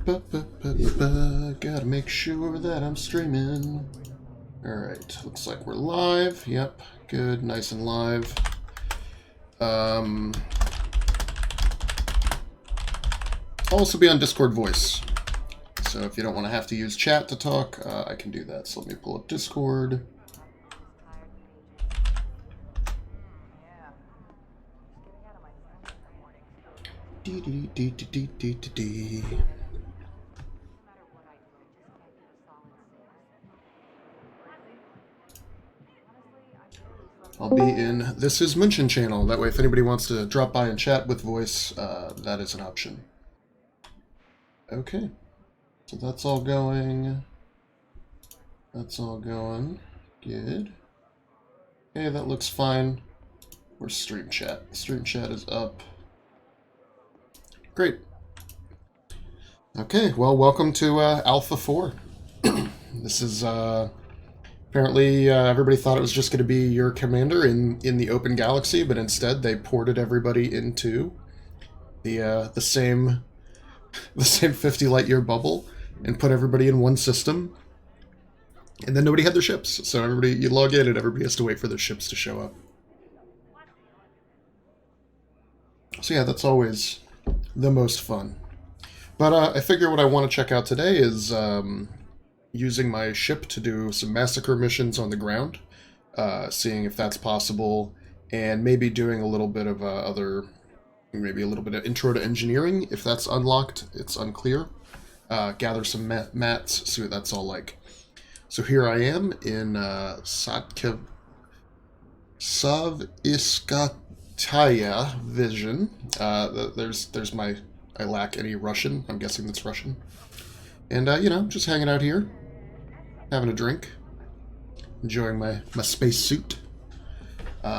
Gotta make sure that I'm streaming. Alright, looks like we're live. Yep, good, nice and live. I'll also be on Discord voice. So if you don't want to have to use chat to talk, I can do that. So let me pull up Discord. I'll be in This Is Munchen channel. That way if anybody wants to drop by and chat with voice, that is an option. Okay. So that's all going. That's all going. Good. Okay, that looks fine. Where's stream chat? Stream chat is up. Great. Okay, well, welcome to Alpha 4. This is, apparently everybody thought it was just going to be your commander in the open galaxy, but instead they ported everybody into the same 50 light year bubble and put everybody in one system. And then nobody had their ships, so everybody, you log in and everybody has to wait for their ships to show up. So yeah, that's always the most fun. But I figure what I want to check out today is using my ship to do some massacre missions on the ground, seeing if that's possible, and maybe doing a little bit of maybe a little bit of intro to engineering, if that's unlocked. It's unclear. Gather some mats, see what that's all like. So here I am in Savskataya Vision. There's my... I lack any Russian. I'm guessing that's Russian. And, you know, just hanging out here. Having a drink. Enjoying my space suit. No,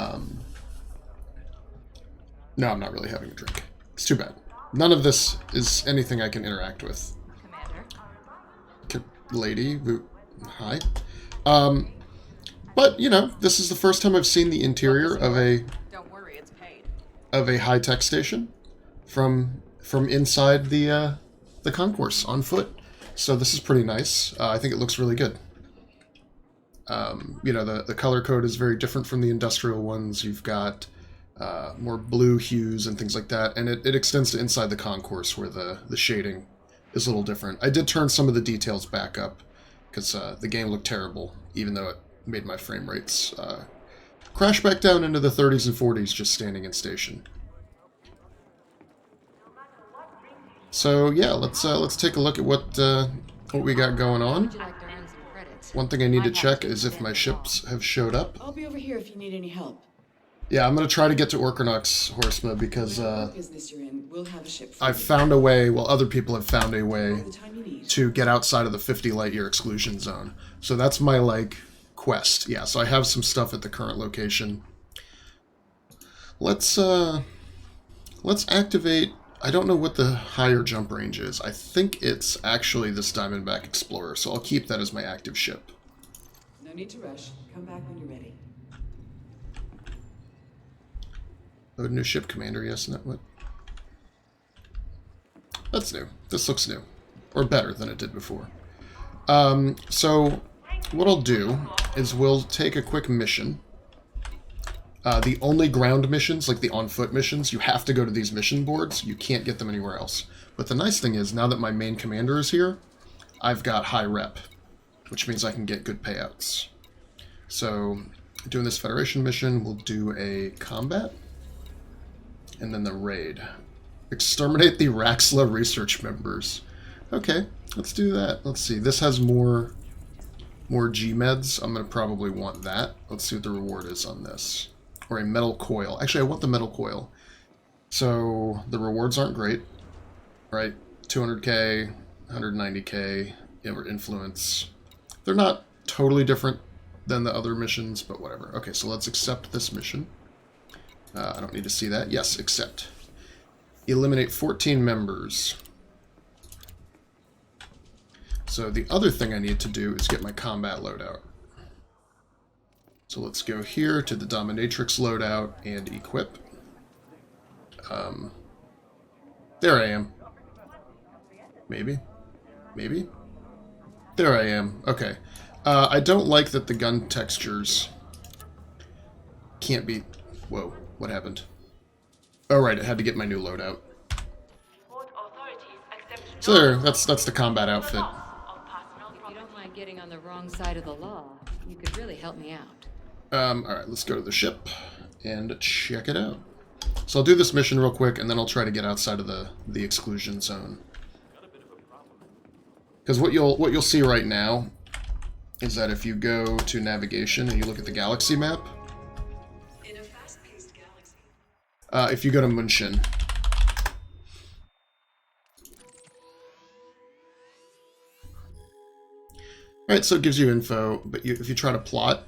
I'm not really having a drink. It's too bad. None of this is anything I can interact with. Commander. Lady. Hi. But, you know, this is the first time I've seen the interior of a... Don't worry, it's paid. Of a high-tech station from inside the concourse on foot. So this is pretty nice. I think it looks really good. You know, the color code is very different from the industrial ones. You've got more blue hues and things like that, and it extends to inside the concourse where the shading is a little different. I did turn some of the details back up because the game looked terrible, even though it made my frame rates crash back down into the 30s and 40s just standing in station. So yeah, let's take a look at what we got going on. One thing I need to check is if my ships have showed up. I'll be over here if you need any help. Yeah, I'm gonna try to get to Orkanox Horseman because business you're in, we'll have a ship for I've you. found a way. Well, other people have found a way All the time you need. to get outside of the 50 light year exclusion zone. So that's my like quest. Yeah, so I have some stuff at the current location. Let's activate. I don't know what the higher jump range is. I think it's actually this Diamondback Explorer, so I'll keep that as my active ship. No need to rush. Come back when you're ready. Load new ship commander, yes, not what? That's new. This looks new. Or better than it did before. So what I'll do is we'll take a quick mission. The only ground missions, like the on-foot missions, you have to go to these mission boards. You can't get them anywhere else. But the nice thing is, now that my main commander is here, I've got high rep, which means I can get good payouts. So, doing this Federation mission, we'll do a combat, and then the raid. Exterminate the Raxla research members. Okay, let's do that. Let's see, this has more G-meds. I'm going to probably want that. Let's see what the reward is on this. Or a metal coil. Actually, I want the metal coil. So, the rewards aren't great. Right? 200k, 190k, influence. They're not totally different than the other missions, but whatever. Okay, so let's accept this mission. I don't need to see that. Yes, accept. Eliminate 14 members. So the other thing I need to do is get my combat loadout. So let's go here to the Dominatrix loadout and equip. There I am. Maybe. Maybe? There I am. Okay. I don't like that the gun textures can't be... Whoa, what happened? Oh, right, it had to get my new loadout. So there, that's the combat outfit. If you don't mind getting on the wrong side of the law, you could really help me out. Alright, let's go to the ship and check it out. So I'll do this mission real quick, and then I'll try to get outside of the exclusion zone. Because what you'll see right now is that if you go to navigation and you look at the galaxy map, In a fast-paced galaxy. if you go to Munshin, right, so it gives you info, but if you try to plot,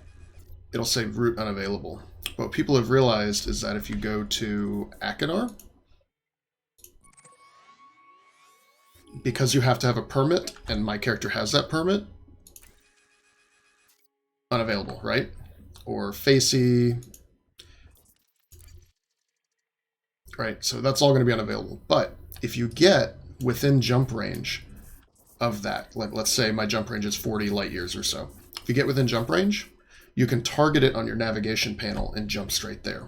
it'll say route unavailable. What people have realized is that if you go to Achenar, because you have to have a permit, and my character has that permit, unavailable, right? Or Facey, right? So that's all going to be unavailable. But if you get within jump range of that, like let's say my jump range is 40 light years or so. If you get within jump range, you can target it on your navigation panel and jump straight there.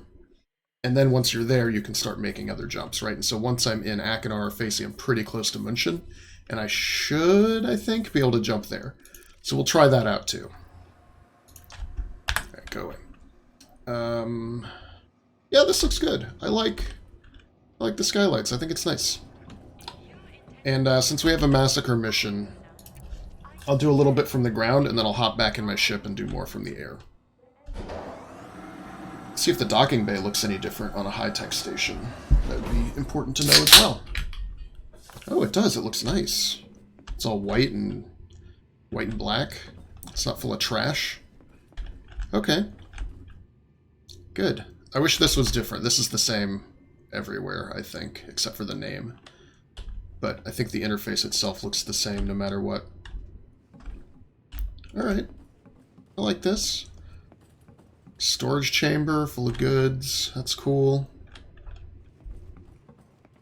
And then once you're there, you can start making other jumps, right? And so once I'm in Achenar or Facey, I'm pretty close to Munshin, and I should, I think, be able to jump there. So we'll try that out too. All right, going. Yeah, this looks good. I like the skylights. I think it's nice. And since we have a massacre mission, I'll do a little bit from the ground, and then I'll hop back in my ship and do more from the air. See if the docking bay looks any different on a high-tech station. That would be important to know as well. Oh, it does. It looks nice. It's all white and black. It's not full of trash. Okay. Good. I wish this was different. This is the same everywhere, I think, except for the name. But I think the interface itself looks the same no matter what. Alright. I like this. Storage chamber full of goods. That's cool.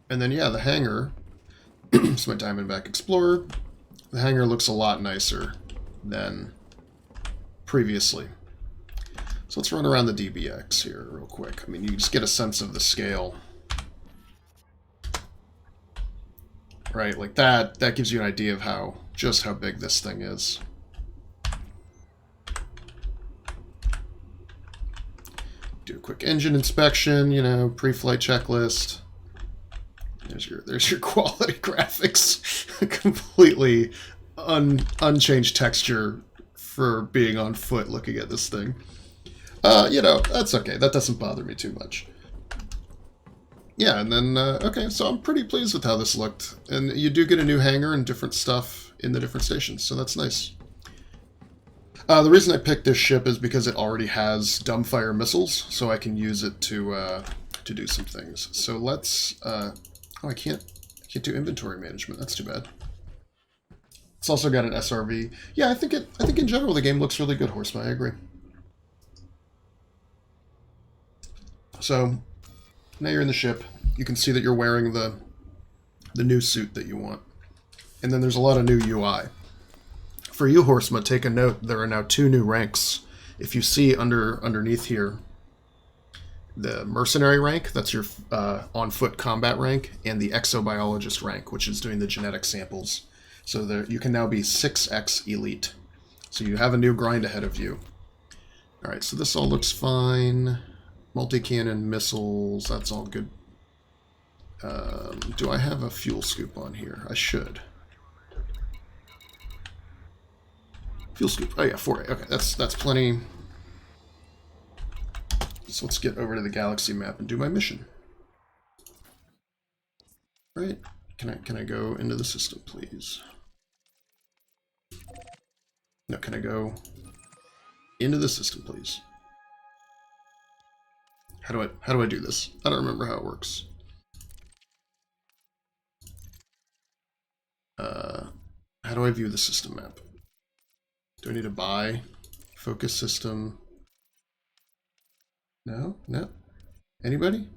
And then, yeah, the hangar. It's my Diamondback Explorer. The hangar looks a lot nicer than previously. So let's run around the DBX here real quick. I mean, you just get a sense of the scale. Right, like that gives you an idea of just how big this thing is. Do a quick engine inspection, you know, pre-flight checklist. There's your quality graphics. Completely unchanged texture for being on foot looking at this thing. You know, that's okay. That doesn't bother me too much. Yeah, and then, okay, so I'm pretty pleased with how this looked. And you do get a new hangar and different stuff in the different stations, so that's nice. The reason I picked this ship is because it already has dumbfire missiles, so I can use it to do some things. So let's, oh, I can't do inventory management. That's too bad. It's also got an SRV. Yeah, I think in general the game looks really good, Horseman. I agree. So now you're in the ship. You can see that you're wearing the new suit that you want. And then there's a lot of new UI. For you, Horseman, take a note, there are now 2 new ranks. If you see underneath here, the mercenary rank, that's your on-foot combat rank, and the exobiologist rank, which is doing the genetic samples. So there, you can now be 6x elite. So you have a new grind ahead of you. Alright, so this all looks fine. Multi-cannon missiles, that's all good. Do I have a fuel scoop on here? I should. Fuel scoop. Oh yeah, 4A. Okay, that's plenty. So let's get over to the galaxy map and do my mission. Right? Can I go into the system, please? No, can I go into the system, please? How do I do this? I don't remember how it works. How do I view the system map? Do I need to buy? Focus system? No? No? Anybody?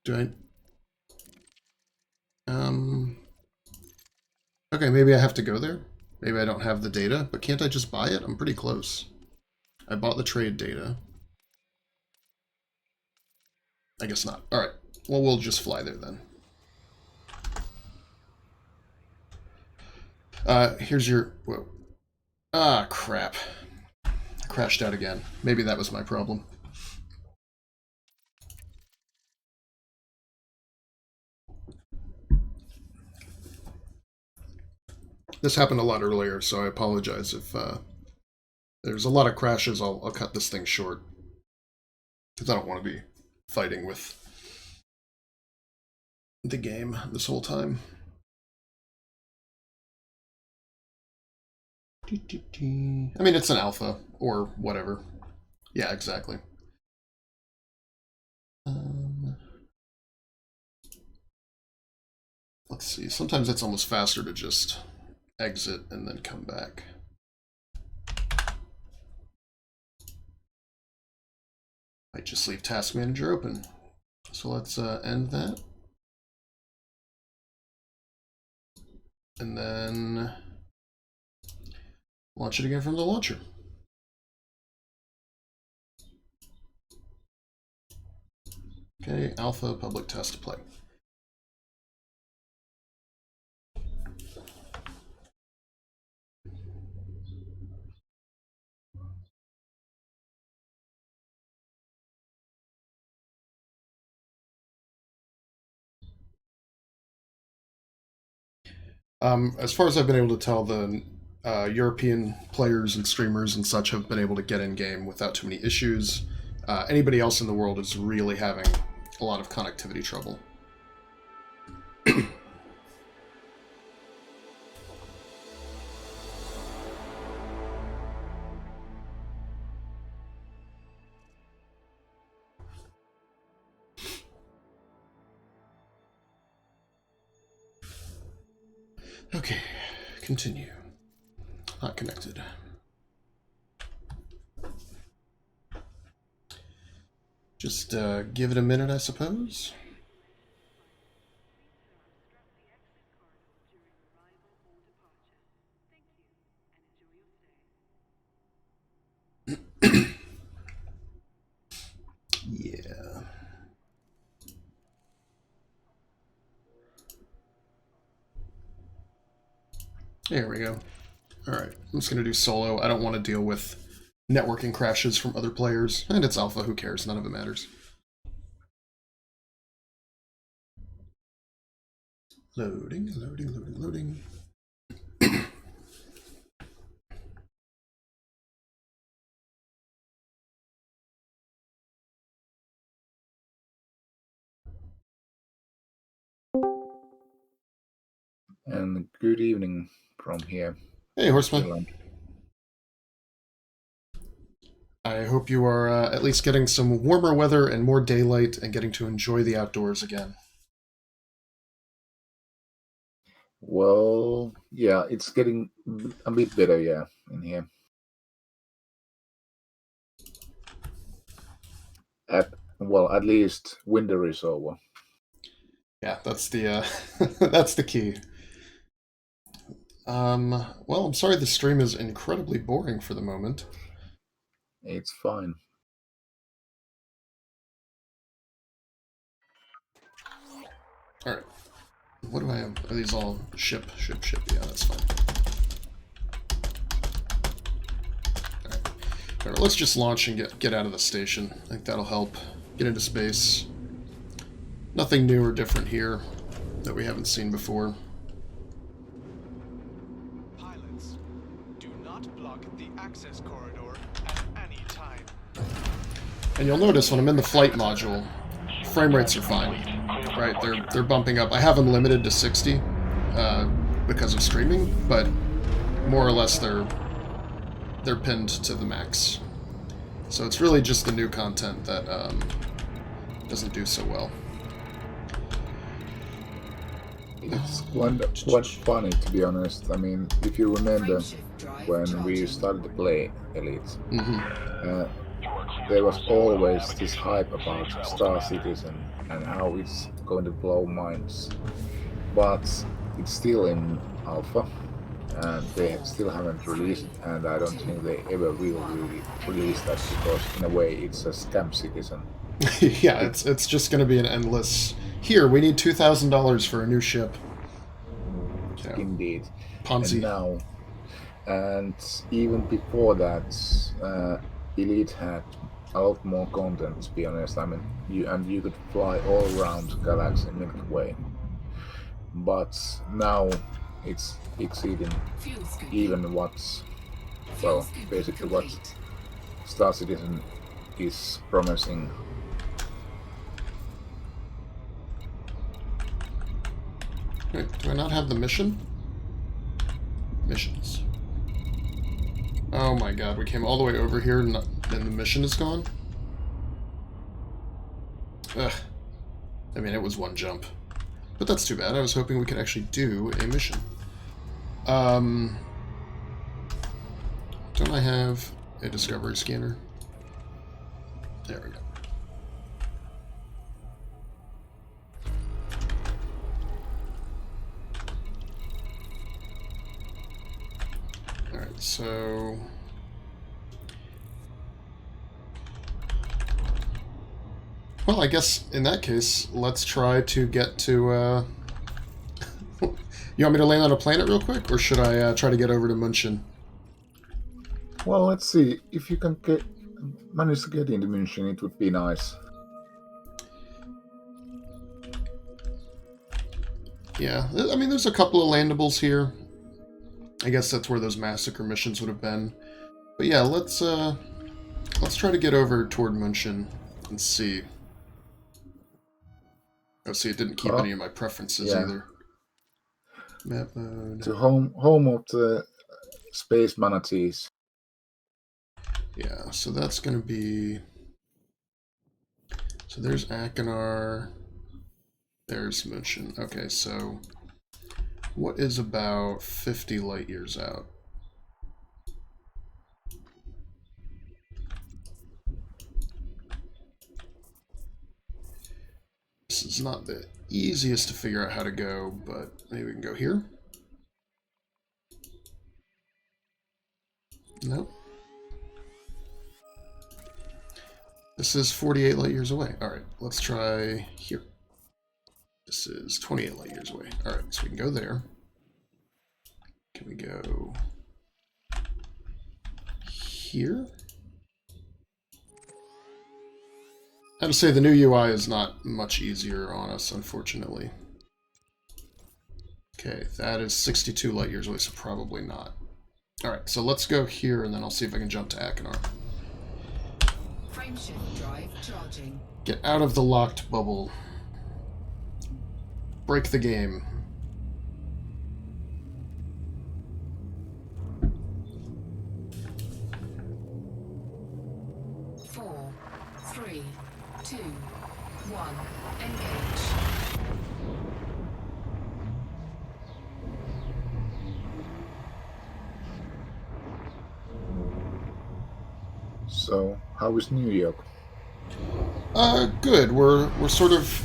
Do I... Okay, maybe I have to go there. Maybe I don't have the data, but can't I just buy it? I'm pretty close. I bought the trade data. I guess not. Alright, well, we'll just fly there then. Here's your... Whoa. Ah, crap. I crashed out again. Maybe that was my problem. This happened a lot earlier, so I apologize if there's a lot of crashes. I'll cut this thing short. Because I don't want to be fighting with the game this whole time. I mean, it's an alpha, or whatever. Yeah, exactly. Let's see. Sometimes it's almost faster to just exit and then come back. Might just leave Task Manager open. So let's end that. And then launch it again from the launcher. Okay, alpha, public test, play. As far as I've been able to tell, the European players and streamers and such have been able to get in game without too many issues. Anybody else in the world is really having a lot of connectivity trouble. Okay, continue. Not connected. Just give it a minute, I suppose. Yeah. There we go. Alright, I'm just going to do solo. I don't want to deal with networking crashes from other players. And it's alpha, who cares? None of it matters. Loading, loading, loading, loading. And good evening from here. Hey, Horseman. Finland. I hope you are at least getting some warmer weather and more daylight and getting to enjoy the outdoors again. Well, yeah, it's getting a bit better, yeah, in here. At least winter is over. Yeah, that's the that's the key. Well, I'm sorry the stream is incredibly boring for the moment. It's fine. Alright. What do I have? Are these all ship? Yeah, that's fine. Alright, let's just launch and get out of the station. I think that'll help. Get into space. Nothing new or different here that we haven't seen before. Pilots, do not block the access corridor at any time. And you'll notice when I'm in the flight module, frame rates are fine. Right, they're bumping up. I have them limited to 60 because of streaming, but more or less they're pinned to the max. So it's really just the new content that doesn't do so well. It's quite funny, to be honest. I mean, if you remember when we started to play Elite, there was always this hype about Star Citizen and how it's going to blow minds. But it's still in alpha, and they still haven't released it, and I don't think they ever will really release that because in a way it's a scam citizen. Yeah, it's just going to be an endless. Here, we need $2,000 for a new ship. Yeah. Indeed. Ponzi. And even before that, Elite had a lot more content. To be honest, I mean, you could fly all around the galaxy Milky Way, but now it's exceeding even basically what Star Citizen is promising. Wait, do I not have the mission? Missions. Oh my god, we came all the way over here and the mission is gone? Ugh. I mean, it was one jump. But that's too bad. I was hoping we could actually do a mission. Don't I have a discovery scanner? There we go. Alright, so... Well, I guess in that case, let's try to get to, You want me to land on a planet real quick, or should I try to get over to München? Well, let's see. If you can manage to get into München, it would be nice. Yeah, I mean, there's a couple of landables here. I guess that's where those massacre missions would have been. But yeah, let's try to get over toward München and see. Oh, see, it didn't keep any of my preferences either. Map mode. To home of the space manatees. Yeah, so that's going to be... So there's Akinar. There's München. Okay, so what is about 50 light years out? This is not the easiest to figure out how to go, but maybe we can go here. Nope. This is 48 light years away. Alright, let's try here. This is 28 light years away. Alright, so we can go there. Can we go here? I have to say the new UI is not much easier on us, unfortunately. Okay, that is 62 light years away, so probably not. Alright, so let's go here, and then I'll see if I can jump to Akinar. Frameshift drive charging. Get out of the locked bubble. Break the game. Four, three, two, one. Engage. So, how is New York? Good. We're sort of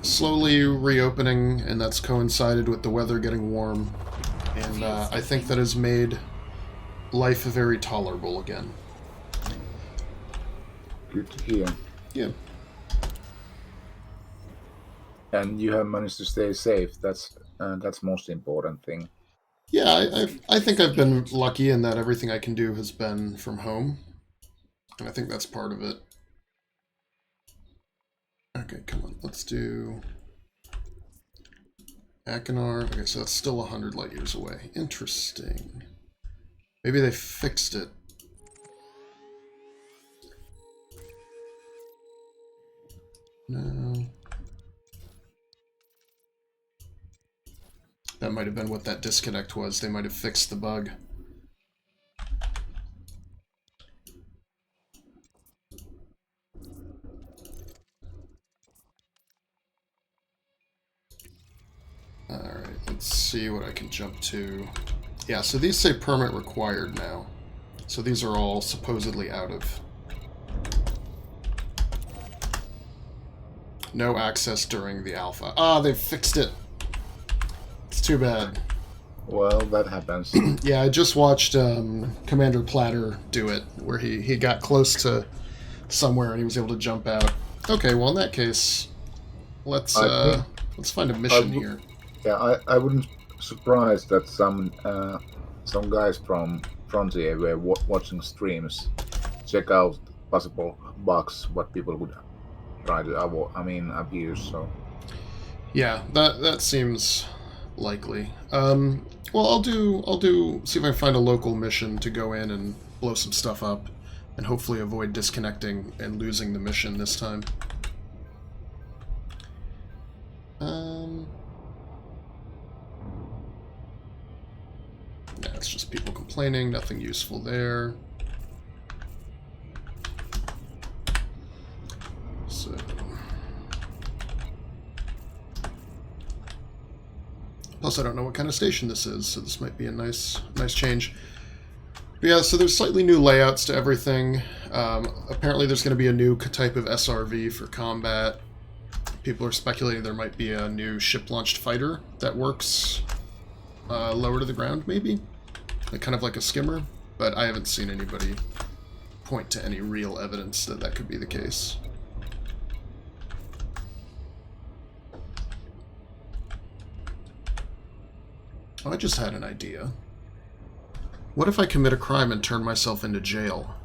slowly reopening, and that's coincided with the weather getting warm. And I think that has made life very tolerable again. Good to hear. Yeah. And you have managed to stay safe. That's most important thing. Yeah, I think I've been lucky in that everything I can do has been from home. And I think that's part of it. Okay, come on. Let's do Akinar. Okay, so that's still 100 light years away. Interesting. Maybe they fixed it. No. That might have been what that disconnect was. They might have fixed the bug. Alright, let's see what I can jump to. Yeah, so these say permit required now. So these are all supposedly out of. No access during the alpha. Ah, they've fixed it. It's too bad. Well, that happens. Yeah, I just watched Commander Platter do it, where he got close to somewhere and he was able to jump out. Okay, well in that case, let's find a mission here. Yeah, I wouldn't surprise that some guys from Frontier were watching streams, check out possible bugs what people would try to abuse. So Yeah, that seems likely. Well, I'll see if I can find a local mission to go in and blow some stuff up, and hopefully avoid disconnecting and losing the mission this time. Yeah, it's just people complaining, nothing useful there. So... Plus, I don't know what kind of station this is, so this might be a nice change. But yeah, so there's slightly new layouts to everything. Apparently there's going to be a new type of SRV for combat. People are speculating there might be a new ship-launched fighter that works lower to the ground, maybe? Kind of like a skimmer, but I haven't seen anybody point to any real evidence that that could be the case. Oh, I just had an idea. What if I commit a crime and turn myself into jail?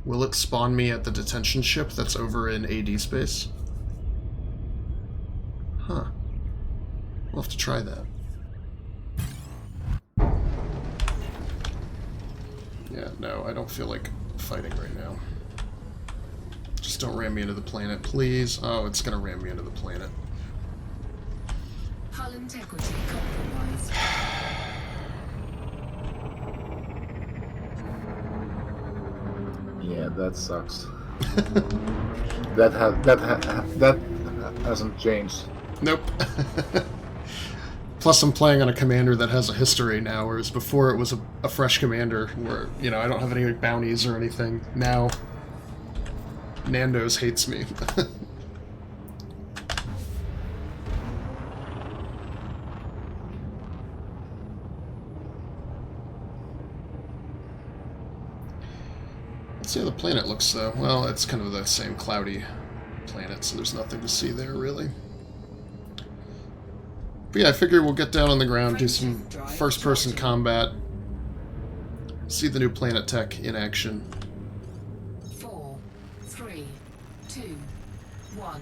Will it spawn me at the detention ship that's over in AD space? Huh. We'll have to try that. Yeah, no, I don't feel like fighting right now. Just don't ram me into the planet, please. Oh, it's gonna ram me into the planet. Hull integrity compromised. yeah, that sucks. that hasn't changed. Nope. Plus, I'm playing on a commander that has a history now, whereas before it was a fresh commander where, you know, I don't have any bounties or anything. Now, Nando's hates me. Let's see how the planet looks, though. Well, it's kind of the same cloudy planet, so there's nothing to see there, really. But yeah, I figure we'll get down on the ground, do some first-person combat, see the new planet tech in action. 4, 3, 2, 1,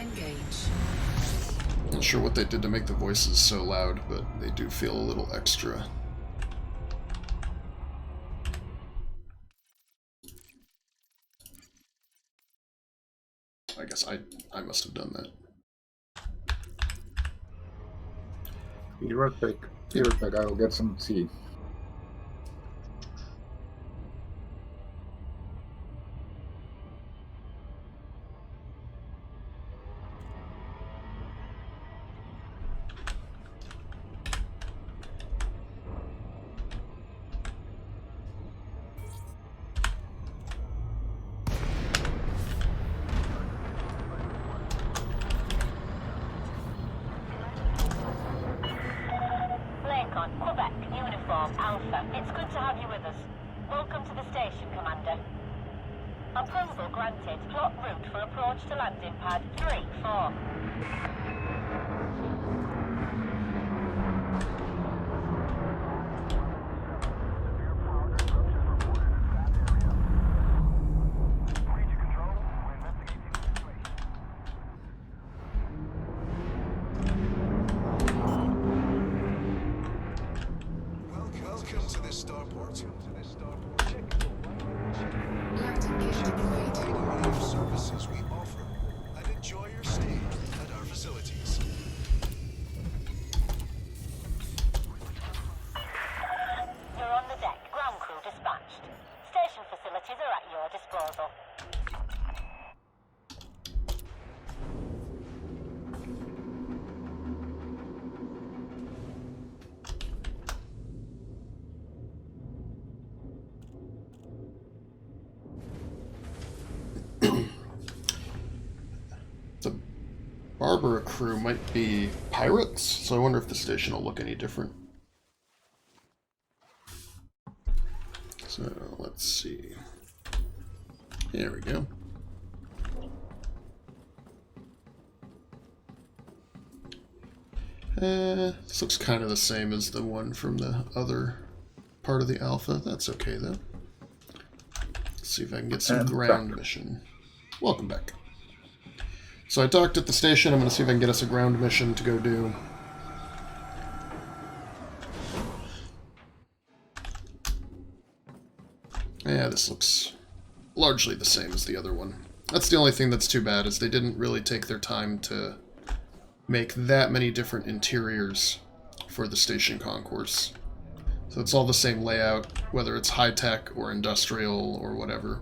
engage. Not sure what they did to make the voices so loud, but they do feel a little extra. I guess I must have done that. Be right back. Be right back. I'll get some tea. Quebec, Uniform, Alpha. It's good to have you with us. Welcome to the station, Commander. Approval granted. Plot route for approach to landing pad 3-4. Welcome to this starport. Landing gear deployed. Take a variety of services we offer and enjoy your stay at our facilities. You're on the deck. Ground crew dispatched. Station facilities are at your disposal. The Barbara crew might be pirates, so I wonder if the station will look any different. So let's see. There we go. This looks kind of the same as the one from the other part of the alpha. That's okay, though. Let's see if I can get some ground mission. Welcome back. So I docked at the station. I'm going to see if I can get us a ground mission to go do. Yeah, this looks largely the same as the other one. That's the only thing that's too bad, is they didn't really take their time to make that many different interiors for the station concourse. So it's all the same layout, whether it's high-tech or industrial or whatever.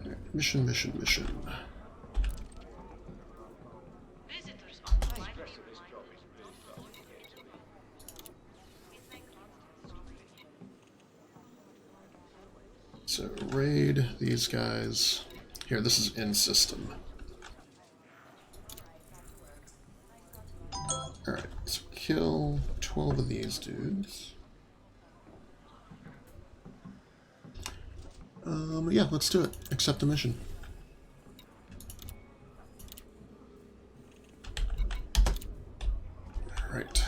Right, mission, mission, mission. So raid these guys. Here, this is in system. Alright, so kill 12 of these dudes. Yeah, let's do it. Accept the mission. Alright.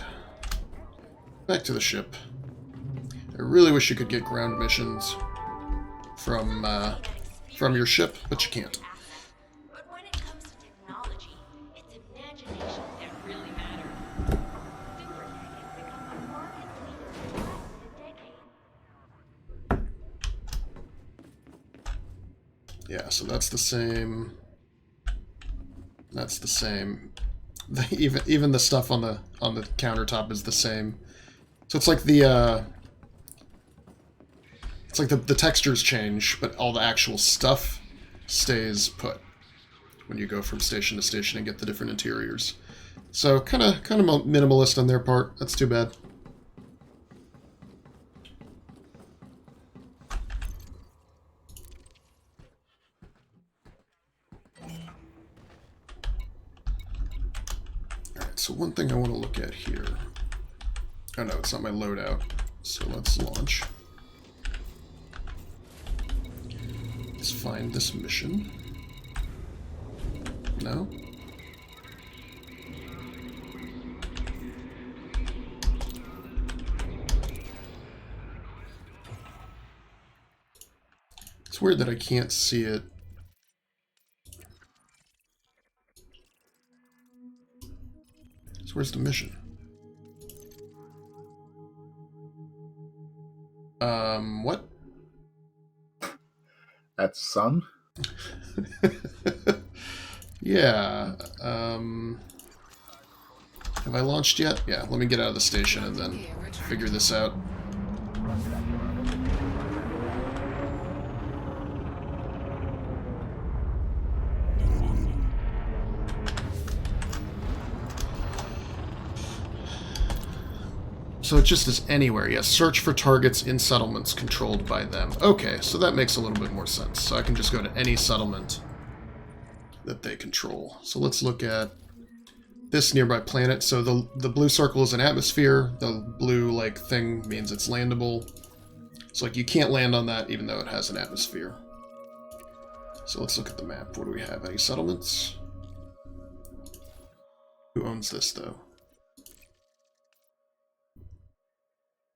Back to the ship. I really wish you could get ground missions from your ship, but you can't. But when it comes to technology, it's imagination that really matters. Super Tech has become a market leader in less than a decade. Yeah, so that's the same. That's the same. Even the stuff on the countertop is the same. So it's like the textures change, but all the actual stuff stays put when you go from station to station and get the different interiors. So kind of minimalist on their part. That's too bad. Alright, so one thing I want to look at here. Oh no, it's not my loadout. So let's launch. Let's find this mission. No? It's weird that I can't see it. So where's the mission? What? At sun? Yeah. Have I launched yet? Yeah, let me get out of the station and then figure this out. So it just is anywhere. Yes, search for targets in settlements controlled by them. Okay, so that makes a little bit more sense. So I can just go to any settlement that they control. So let's look at this nearby planet. So the blue circle is an atmosphere. The blue like thing means it's landable. So like you can't land on that even though it has an atmosphere. So let's look at the map. What do we have? Any settlements? Who owns this though?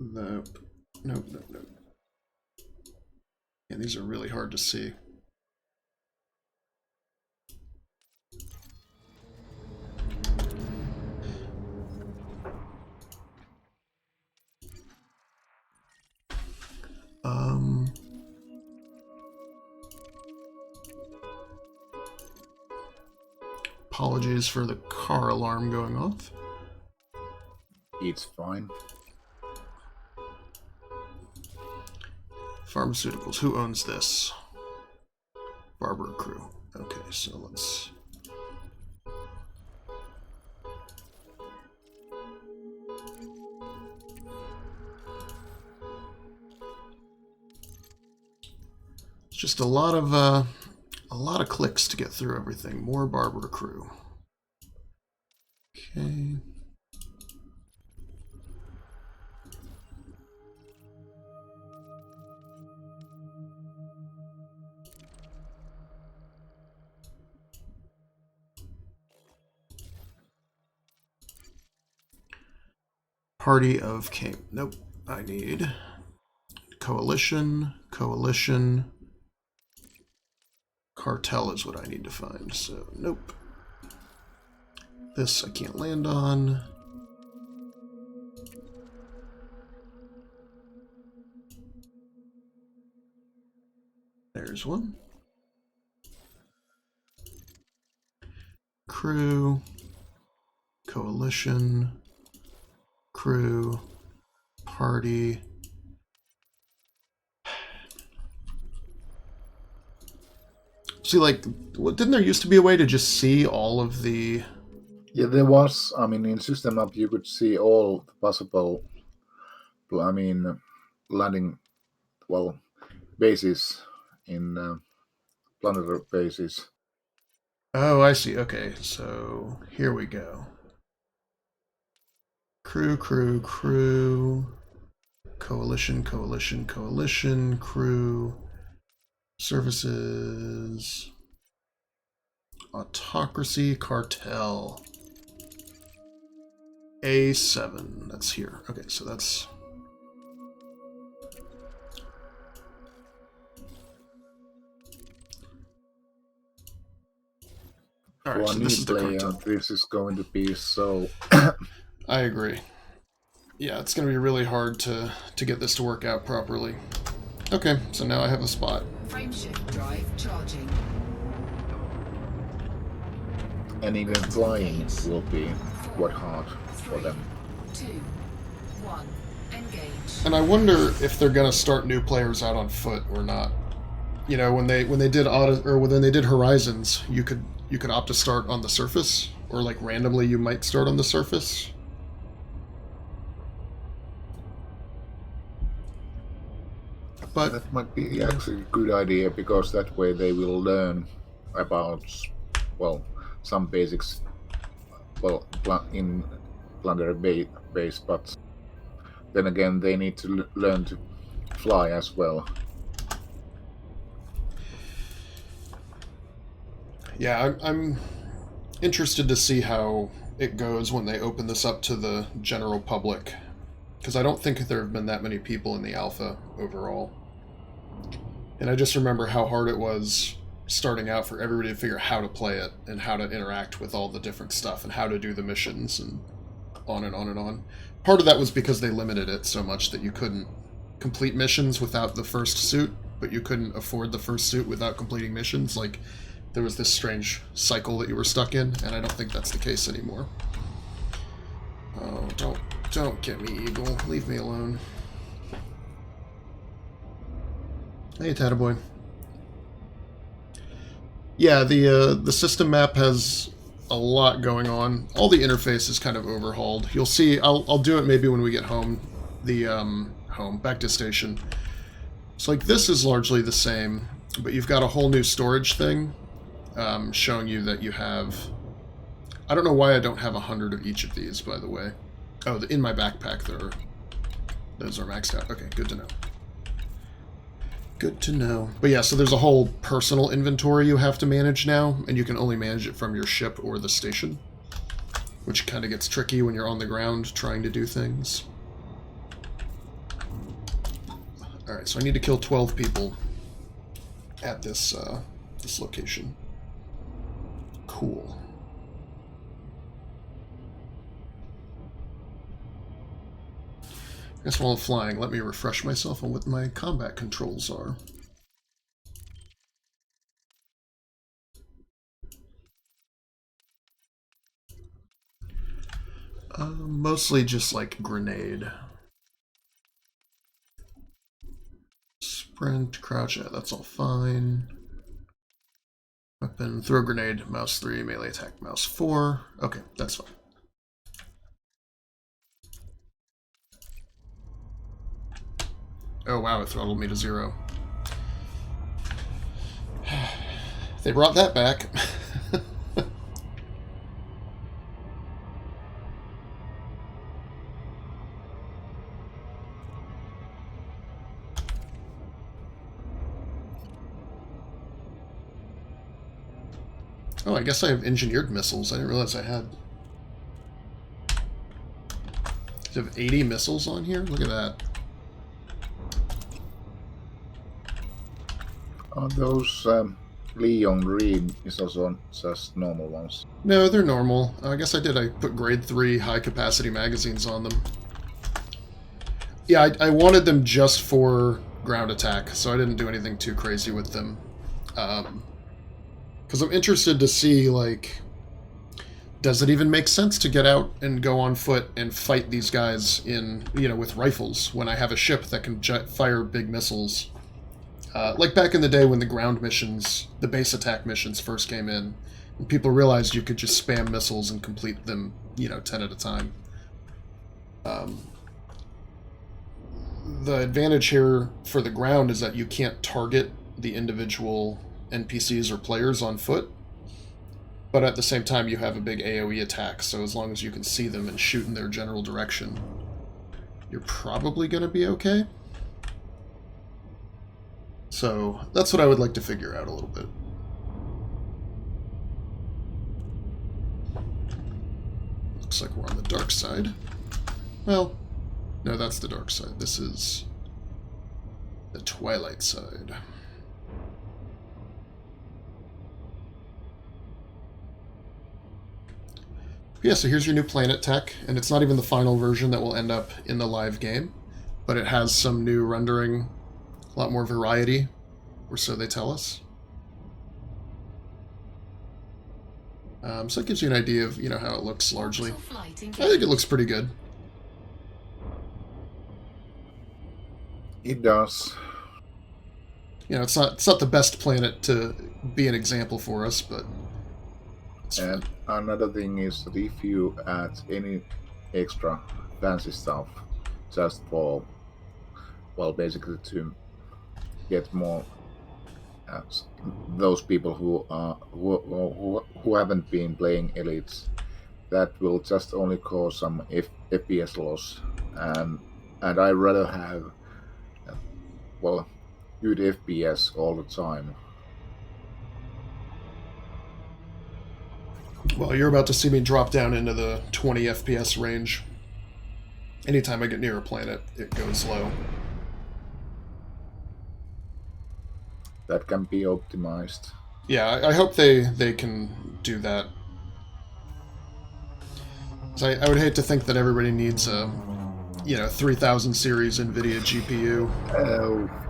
Nope. Nope, nope, nope. Yeah, these are really hard to see. Apologies for the car alarm going off. It's fine. Pharmaceuticals. Who owns this? Barber Crew. Okay, so let's... It's just a lot of clicks to get through everything. More Barber Crew. Okay. Party of King. Nope. I need coalition, coalition. Cartel is what I need to find, so nope. This I can't land on. There's one. Crew, coalition, crew, party. See, like, didn't there used to be a way to just see all of the... Yeah, there was. I mean, in System Map, you could see all the possible, I mean, landing, well, bases in planetary bases. Oh, I see. Okay, so here we go. Crew, crew, crew. Coalition, coalition, coalition, crew. Services. Autocracy, cartel. A7. That's here. Okay, so that's... Alright, For so a this new is the player, cartel. this is going to be so. I agree. Yeah, it's going to be really hard to get this to work out properly. Okay, so now I have a spot. Frameshift drive charging. And even flying will be quite hard for 3, them. 2, 1. Engage. And I wonder if they're going to start new players out on foot or not. You know, when they did when they did Horizons, you could opt to start on the surface, or like randomly you might start on the surface. But That might be actually a good idea, because that way they will learn about, well, some basics, well, in planetary base, but then again they need to learn to fly as well. yeah, I'm interested to see how it goes when they open this up to the general public, because I don't think there have been that many people in the alpha overall. And I just remember how hard it was starting out for everybody to figure out how to play it and how to interact with all the different stuff and how to do the missions and on and on and on. Part of that was because they limited it so much that you couldn't complete missions without the first suit, but you couldn't afford the first suit without completing missions. Like, there was this strange cycle that you were stuck in, and I don't think that's the case anymore. Oh, don't get me, Eagle. Leave me alone. Hey, Tattaboy. Yeah, the system map has a lot going on. All the interface is kind of overhauled. You'll see. I'll do it maybe when we get home. Back to station. So like this is largely the same, but you've got a whole new storage thing, showing you that you have. I don't know why I don't have 100 of each of these, by the way. Oh, in my backpack those are maxed out. Okay, good to know. Good to know. But yeah, so there's a whole personal inventory you have to manage now, and you can only manage it from your ship or the station, which kind of gets tricky when you're on the ground trying to do things. Alright, so I need to kill 12 people at this location. Cool. I guess while I'm flying, let me refresh myself on what my combat controls are. Mostly just like grenade. Sprint, crouch, yeah, that's all fine. Weapon, throw grenade, mouse 3, melee attack, mouse 4. Okay, that's fine. Oh wow, it throttled me to 0. They brought that back. Oh, I guess I have engineered missiles. I didn't realize I had. You have 80 missiles on here? Look at that. Are those Leon Green missiles on just normal ones? No, they're normal. I guess I did. I put grade 3 high-capacity magazines on them. Yeah, I wanted them just for ground attack, so I didn't do anything too crazy with them. Because I'm interested to see, like, does it even make sense to get out and go on foot and fight these guys in, with rifles when I have a ship that can fire big missiles? Like back in the day when the ground missions, the base attack missions first came in, and people realized you could just spam missiles and complete them, 10 at a time. The advantage here for the ground is that you can't target the individual NPCs or players on foot, but at the same time you have a big AoE attack, so as long as you can see them and shoot in their general direction, you're probably going to be okay. So that's what I would like to figure out a little bit. Looks like we're on the dark side. Well, no, that's the dark side. This is the twilight side. Yeah, so here's your new planet tech, and it's not even the final version that will end up in the live game, but it has some new rendering, a lot more variety, or so they tell us. So it gives you an idea of, how it looks largely. I think it looks pretty good. It does. It's not the best planet to be an example for us, but and another thing is that if you add any extra fancy stuff, just for, well, basically to get more those people who haven't been playing Elites, that will just only cause some FPS loss, and I rather have good FPS all the time. Well, you're about to see me drop down into the 20 FPS range. Anytime I get near a planet, it goes low. That can be optimized. Yeah, I hope they can do that. So I would hate to think that everybody needs a, 3000 series NVIDIA GPU.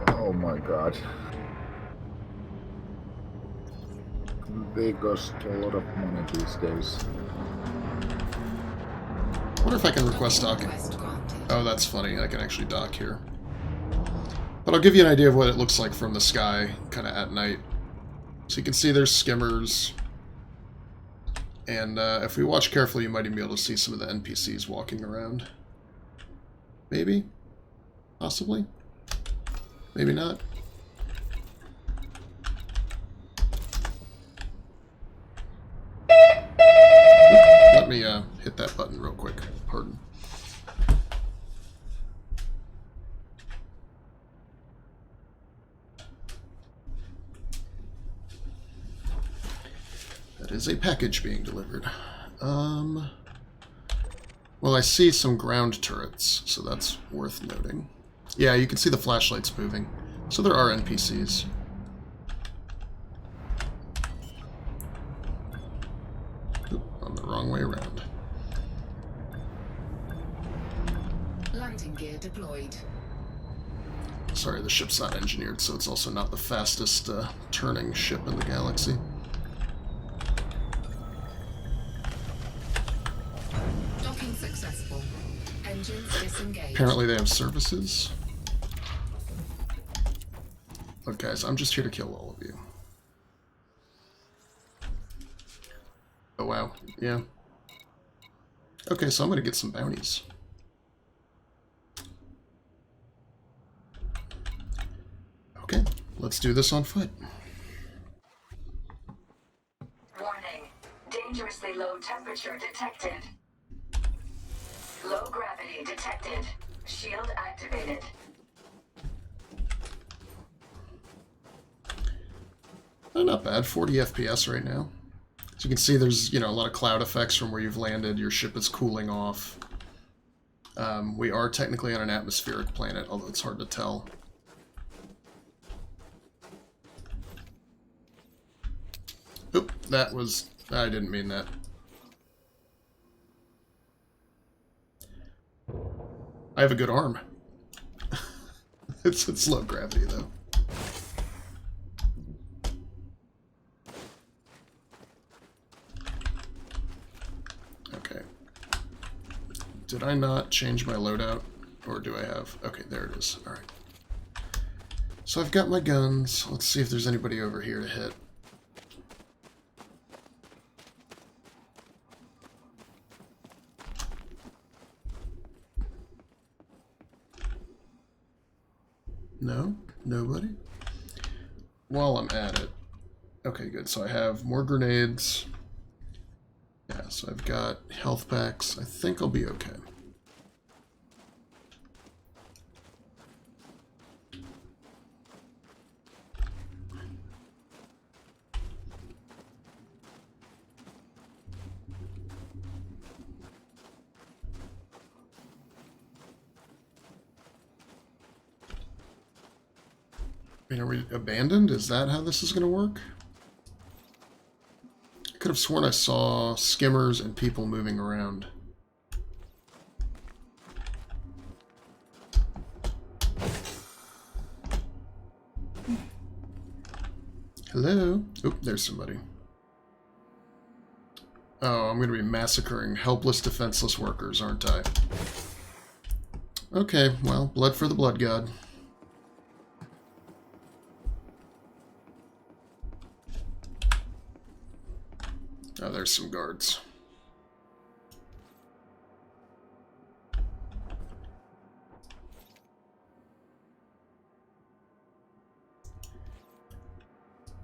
Oh my god. They cost a lot of money these days. I wonder if I can request docking. Oh, that's funny. I can actually dock here. But I'll give you an idea of what it looks like from the sky, kind of at night. So you can see there's skimmers. And if we watch carefully, you might even be able to see some of the NPCs walking around. Maybe? Possibly? Maybe not? Let me hit that button real quick. Pardon. That is a package being delivered. Well, I see some ground turrets, so that's worth noting. Yeah, you can see the flashlights moving. So there are NPCs. Oop, I'm the wrong way around. Landing gear deployed. Sorry, the ship's not engineered, so it's also not the fastest turning ship in the galaxy. Docking successful. Engines disengaged. Apparently they have services. Look, guys, I'm just here to kill all of you. Oh, wow. Yeah. Okay, so I'm going to get some bounties. Okay, let's do this on foot. Warning. Dangerously low temperature detected. Low gravity detected. Shield activated. Oh, not bad. 40 FPS right now. As you can see, there's, a lot of cloud effects from where you've landed. Your ship is cooling off. We are technically on an atmospheric planet, although it's hard to tell. Oop, that was... I didn't mean that. I have a good arm. It's low gravity, though. Okay. Did I not change my loadout? Or do I have... Okay, there it is. Alright. So I've got my guns. Let's see if there's anybody over here to hit. No? Nobody? While I'm at it... Okay, good. So I have more grenades. Yeah, so I've got health packs. I think I'll be okay. I mean, are we abandoned? Is that how this is going to work? I could have sworn I saw skimmers and people moving around. Hello? Oop, there's somebody. Oh, I'm going to be massacring helpless, defenseless workers, aren't I? Okay, well, blood for the blood god. Oh, there's some guards.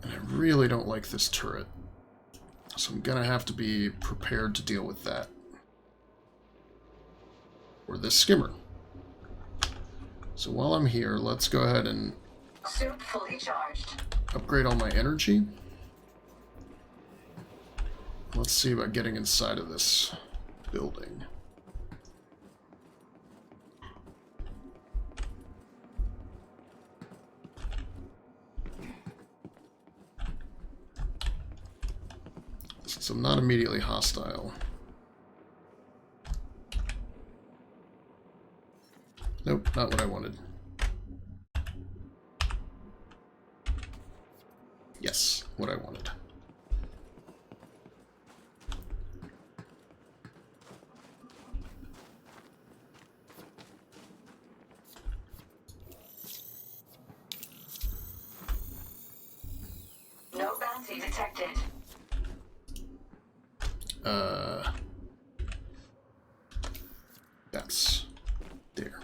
And I really don't like this turret. So I'm gonna have to be prepared to deal with that. Or this skimmer. So while I'm here, let's go ahead and Suit fully charged. upgrade all my energy. Let's see about getting inside of this building. Since I'm not immediately hostile. Nope, not what I wanted. Yes, what I wanted. No bounty detected. That's there.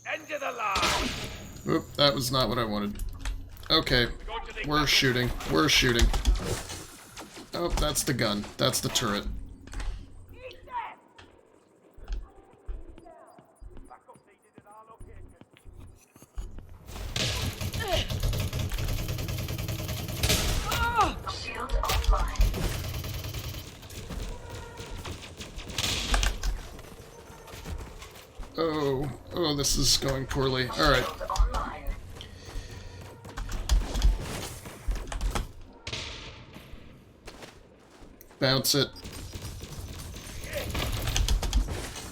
End of the line. Oop, that was not what I wanted. Okay, we're shooting. We're shooting. Oh, that's the gun. That's the turret. Shield offline. Oh, this is going poorly. Alright. Shield online. Bounce it.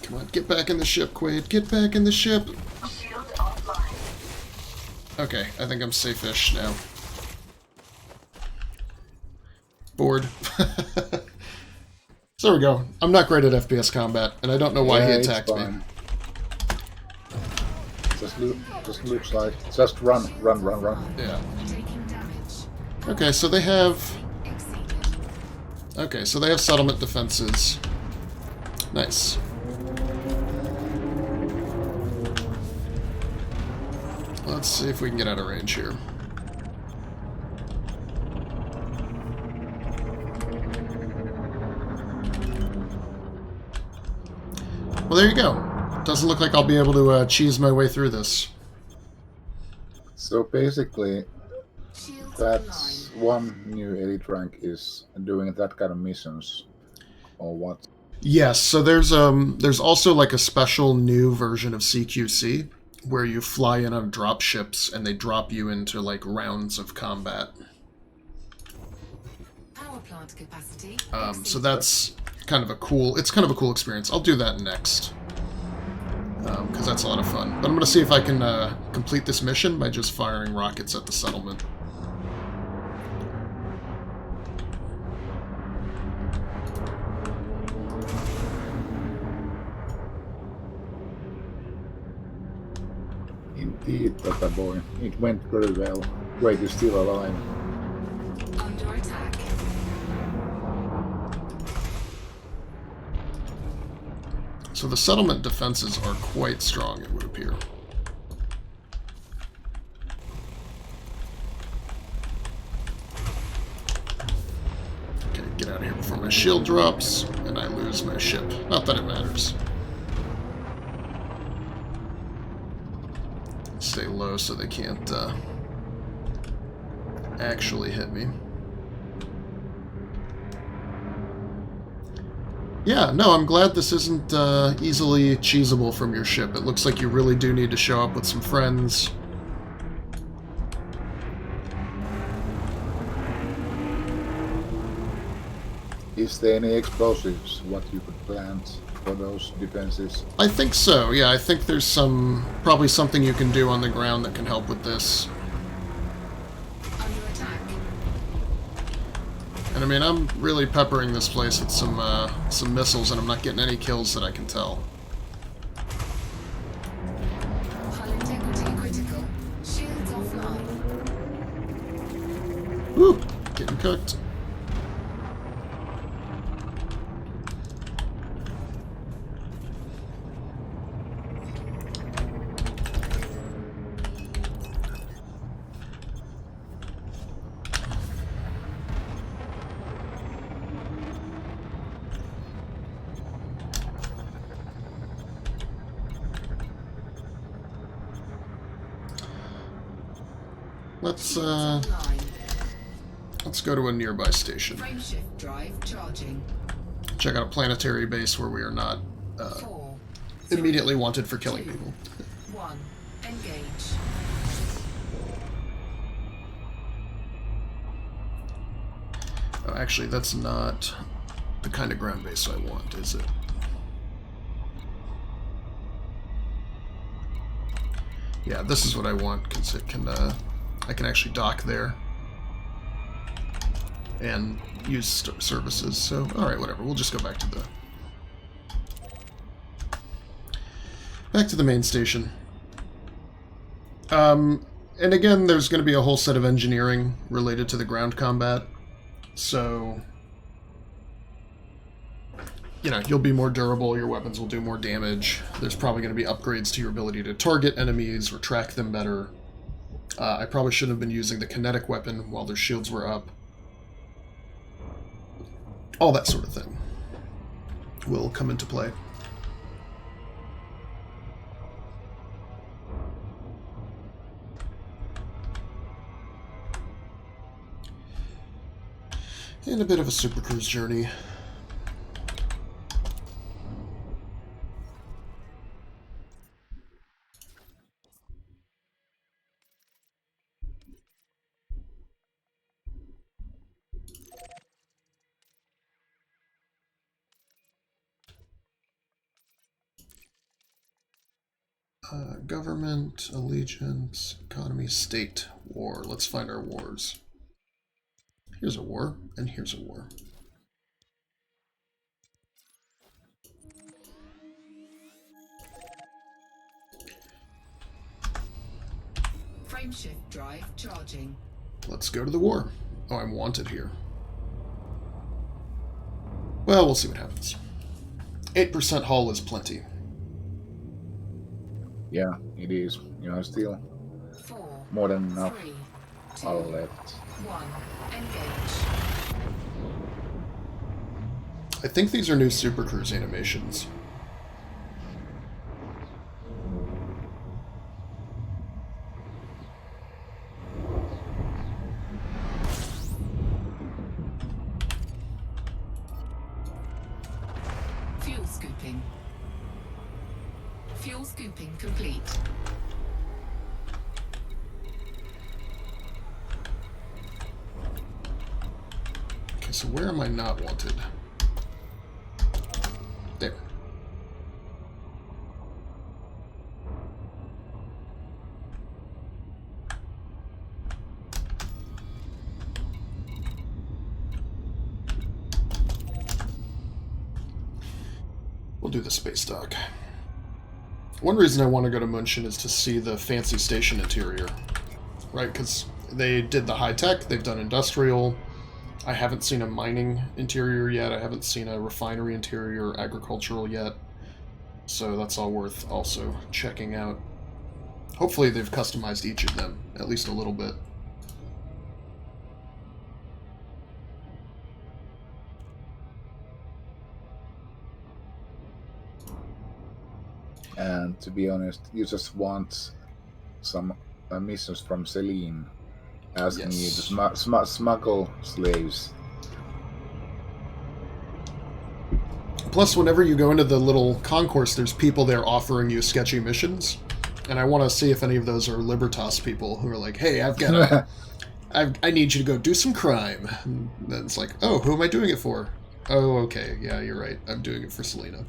Come on, get back in the ship, Quaid. Get back in the ship. Shield offline. Okay, I think I'm safe-ish now. Bored. So there we go. I'm not great at FPS combat, and I don't know why he attacked me. Just looks like just run. Yeah. Taking damage. Okay, so they have... Exceeded. Okay, so they have settlement defenses. Nice. Let's see if we can get out of range here. Well, there you go. Doesn't look like I'll be able to cheese my way through this. So basically, Shields that's one new elite rank is doing that kind of missions. or what? Yes, so there's also like a special new version of CQC where you fly in on drop ships and they drop you into like rounds of combat. Power plant capacity. So that's kind of a cool. It's kind of a cool experience. I'll do that next because that's a lot of fun. But I'm gonna see if I can complete this mission by just firing rockets at the settlement. Indeed, Tata boy. It went very well. Great, you're still alive. Under attack. So the settlement defenses are quite strong, it would appear. Okay, get out of here before my shield drops and I lose my ship. Not that it matters. Stay low so they can't actually hit me. Yeah, no, I'm glad this isn't easily cheesable from your ship. It looks like you really do need to show up with some friends. Is there any explosives, what you could plant for those defenses? I think so, yeah, I think there's probably something you can do on the ground that can help with this. Under attack. And I mean, I'm really peppering this place with some missiles, and I'm not getting any kills that I can tell. Hull integrity critical. Shields offline. Woo! Getting cooked. Online. Let's go to a nearby station. Frameshift drive charging. Check out a planetary base where we are not 4, immediately wanted for killing 2, people. 1. Engage. Oh, actually, that's not the kind of ground base I want, is it? Yeah, this is what I want because it can. I can actually dock there and use services. So, all right, whatever. We'll just go back to the main station. And again, there's going to be a whole set of engineering related to the ground combat. So, you know, you'll be more durable, your weapons will do more damage. There's probably going to be upgrades to your ability to target enemies or track them better. I probably shouldn't have been using the kinetic weapon while their shields were up. All that sort of thing will come into play. And a bit of a supercruise journey. Government, allegiance, economy, state, war. Let's find our wars. Here's a war, and here's a war. Frameshift drive charging. Let's go to the war. Oh, I'm wanted here. Well, we'll see what happens. 8% hull is plenty. Yeah, it is. You know, still 4, more than enough 3, 2, all left. 1. Engage. I think these are new supercruise animations. Fuel scooping complete. Okay, so where am I not wanted? There. We'll do the space dock. One reason I want to go to München is to see the fancy station interior, right? Because they did the high-tech, they've done industrial. I haven't seen a mining interior yet. I haven't seen a refinery interior or agricultural yet. So that's all worth also checking out. Hopefully they've customized each of them, at least a little bit. And to be honest, you just want some missions from Celine asking you to smuggle slaves. Plus, whenever you go into the little concourse, there's people there offering you sketchy missions. And I want to see if any of those are Libertas people who are like, hey, I've got a... I need you to go do some crime. And then it's like, oh, who am I doing it for? Oh, okay, yeah, you're right. I'm doing it for Selena.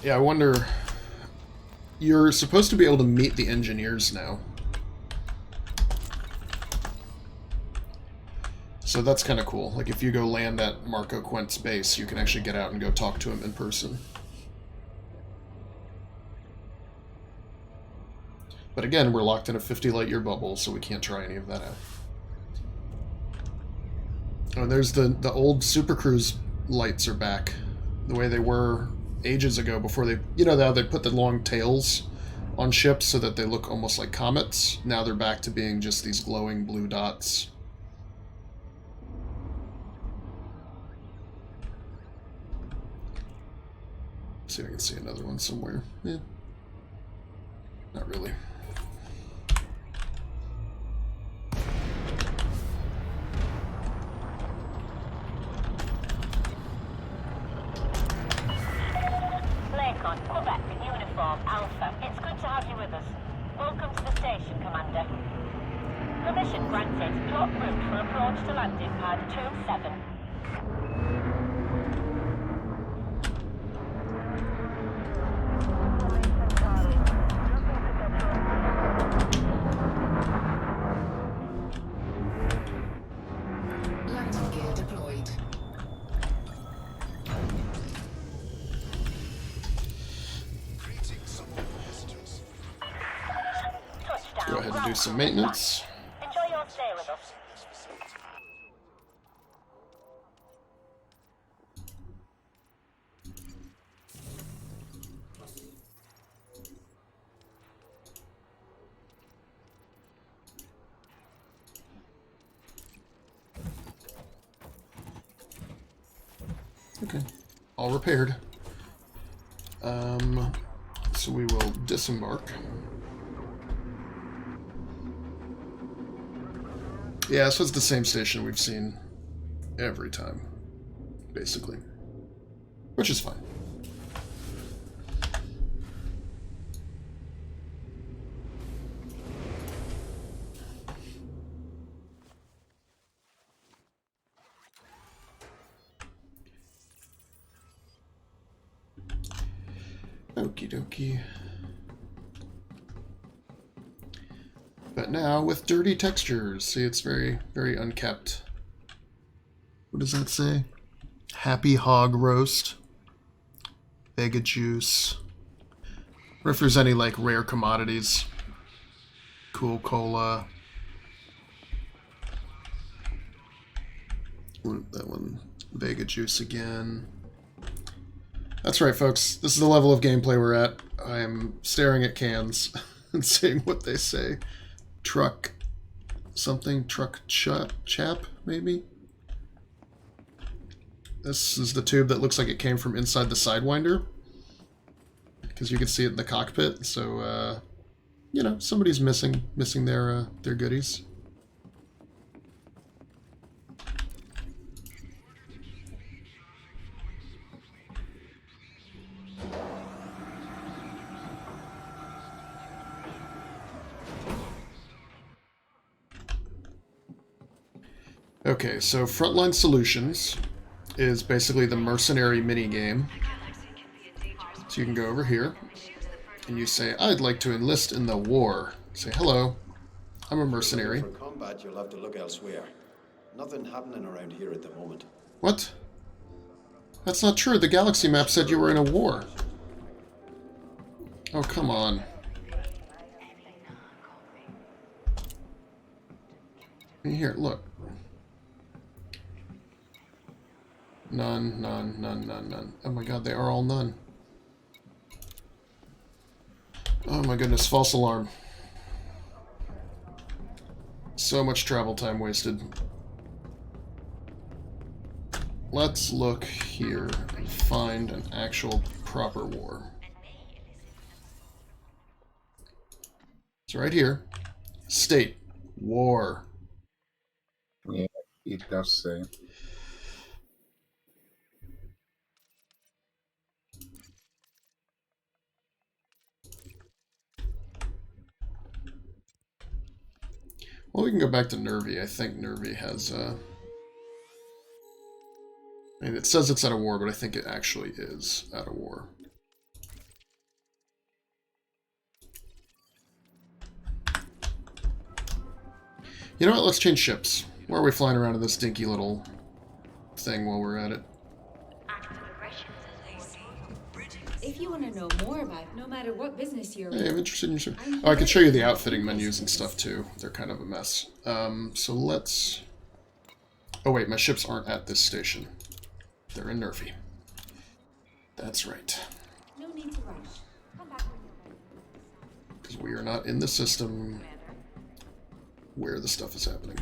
Yeah, I wonder... You're supposed to be able to meet the engineers now. So that's kind of cool. Like, if you go land at Marco Quent's base, you can actually get out and go talk to him in person. But again, we're locked in a 50 light year bubble, so we can't try any of that out. Oh, and there's the old Super Cruise lights are back. The way they were ages ago before they... You know how they put the long tails on ships so that they look almost like comets? Now they're back to being just these glowing blue dots. See if I can see another one somewhere. Yeah. Not really. Lakon, Quebec, Uniform, Alpha. It's good to have you with us. Welcome to the station, Commander. Permission granted. Plot route for approach to landing pad 27. Landing gear deployed. Touchdown. Go ahead and do some maintenance. Enjoy your stay with us. Okay. All repaired. So we will disembark. Yeah, so it's the same station we've seen every time, basically. Which is fine. Okie dokie. But now with dirty textures. See, it's very, very unkept. What does that say? Happy hog roast. Vega juice. What if there's any, like, rare commodities? Cool cola. That one. Vega juice again. That's right, folks. This is the level of gameplay we're at. I am staring at cans and seeing what they say. Truck something? Truck chap, maybe? This is the tube that looks like it came from inside the Sidewinder. Because you can see it in the cockpit. So, you know, somebody's missing their goodies. Okay, so Frontline Solutions is basically the mercenary mini-game. So you can go over here, and you say, I'd like to enlist in the war. Say, hello, I'm a mercenary. For combat, you'll have to look elsewhere. Nothing happening around here at the moment. What? That's not true. The galaxy map said you were in a war. Oh, come on. Here, look. None, none, none, none, none. Oh my god, they are all none. Oh my goodness, false alarm. So much travel time wasted. Let's look here and find an actual proper war. It's right here. State. War. Yeah, it does say. Well, we can go back to Nervi. I think Nervi has, I mean, it says it's at a war, but I think it actually is at a war. You know what? Let's change ships. Why are we flying around in this dinky little thing while we're at it? If you want to know more about no matter what business you're Hey, I'm in, interested in your ship. Oh, I can show you the outfitting menus and stuff too. They're kind of a mess. So let's... Oh wait, my ships aren't at this station. They're in Nervi. That's right. no need to rush. Come back when you're ready. Because we are not in the system where the stuff is happening.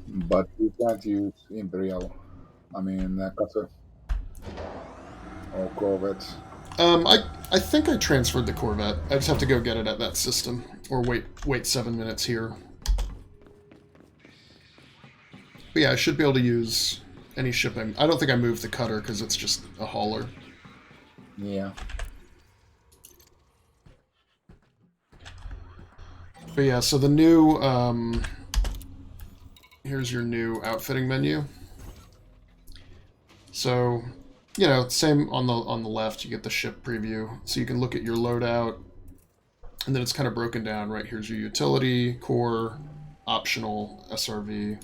But you can't use Imperial. I mean, Cutter. Or Corvette. I think I transferred the Corvette. I just have to go get it at that system. Or wait 7 minutes here. But yeah, I should be able to use any ship. I don't think I moved the Cutter because it's just a hauler. Yeah. But yeah, so the new, here's your new outfitting menu. So, you know, same on the left, you get the ship preview. So you can look at your loadout, and then it's kind of broken down, right? Here's your utility, core, optional, SRV.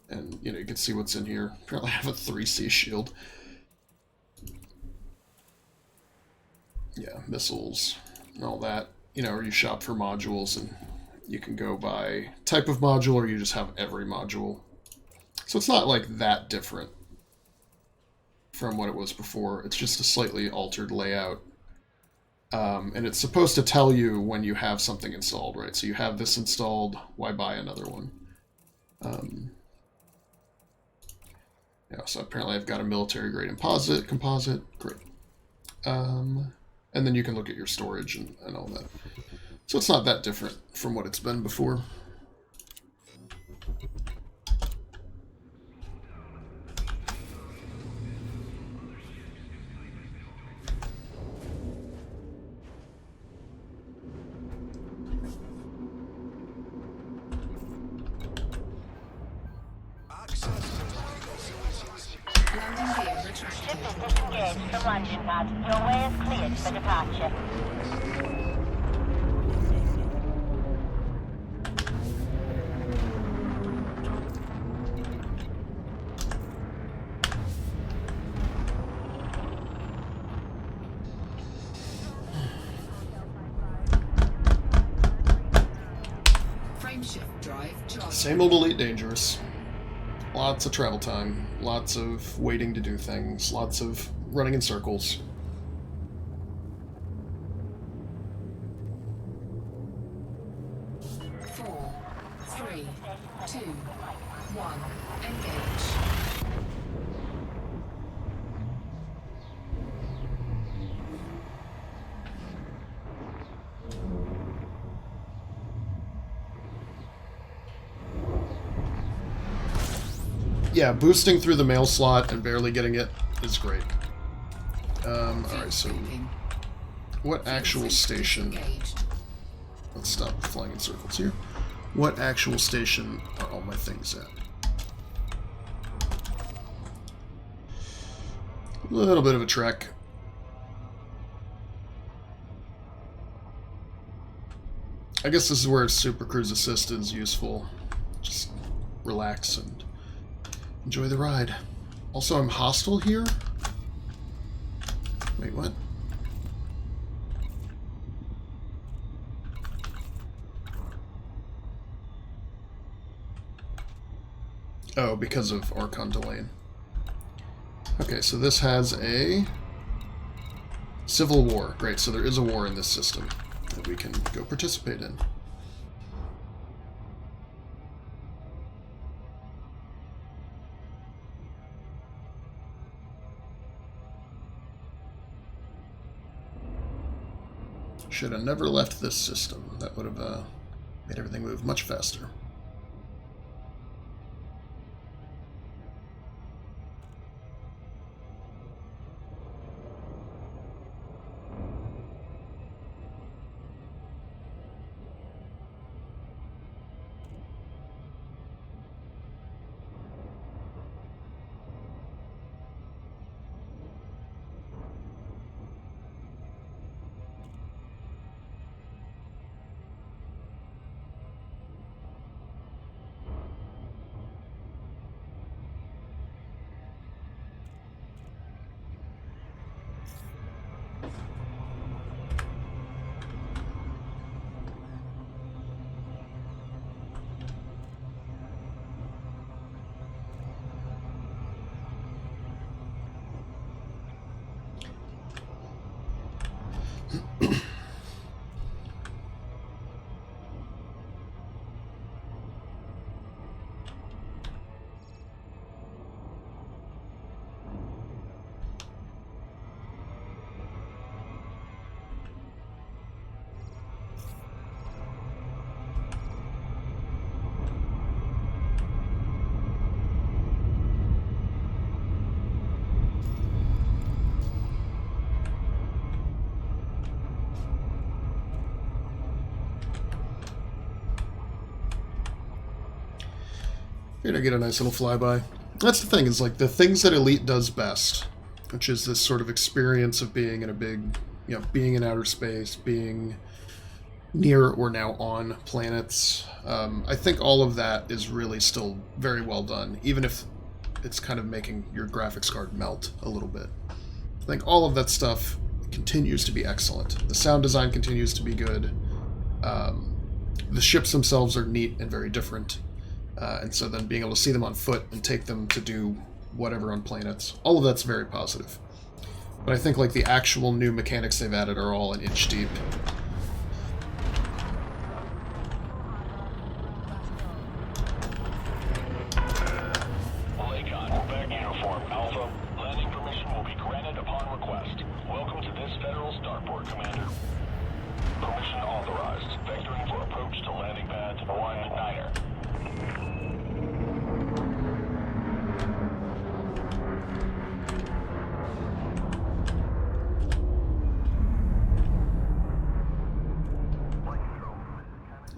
And, you know, you can see what's in here. Apparently I have a 3C shield. Yeah, missiles and all that. You know, or you shop for modules, and you can go by type of module, or you just have every module. So it's not like that different from what it was before. It's just a slightly altered layout. And it's supposed to tell you when you have something installed, right? So you have this installed, why buy another one? Yeah, so apparently I've got a military grade composite, great. And then you can look at your storage and all that. So it's not that different from what it's been before. Landing gear Ship retracted. is disengaged from landing pad. Your way is cleared for departure. Frameshift drive charged. Same old Elite Dangerous. Lots of travel time, lots of waiting to do things, lots of running in circles. Four, three, two, one. Engage. Yeah, boosting through the mail slot and barely getting it is great. Alright, so what actual station... Engaged. Let's stop flying in circles here. What actual station are all my things at? A little bit of a trek. I guess this is where Super Cruise Assist is useful. Just relax and enjoy the ride. Also, I'm hostile here? Wait, what? Oh, because of Archon Delane. Okay, so this has a civil war. Great, so there is a war in this system that we can go participate in. Should have never left this system. That would have made everything move much faster. Here to get a nice little flyby. That's the thing, is like the things that Elite does best, which is this sort of experience of being in a big, you know, being in outer space, being near or now on planets. I think all of that is really still very well done, even if it's kind of making your graphics card melt a little bit. I think all of that stuff continues to be excellent. The sound design continues to be good. The ships themselves are neat and very different. And so then being able to see them on foot and take them to do whatever on planets, all of that's very positive. But I think like the actual new mechanics they've added are all an inch deep.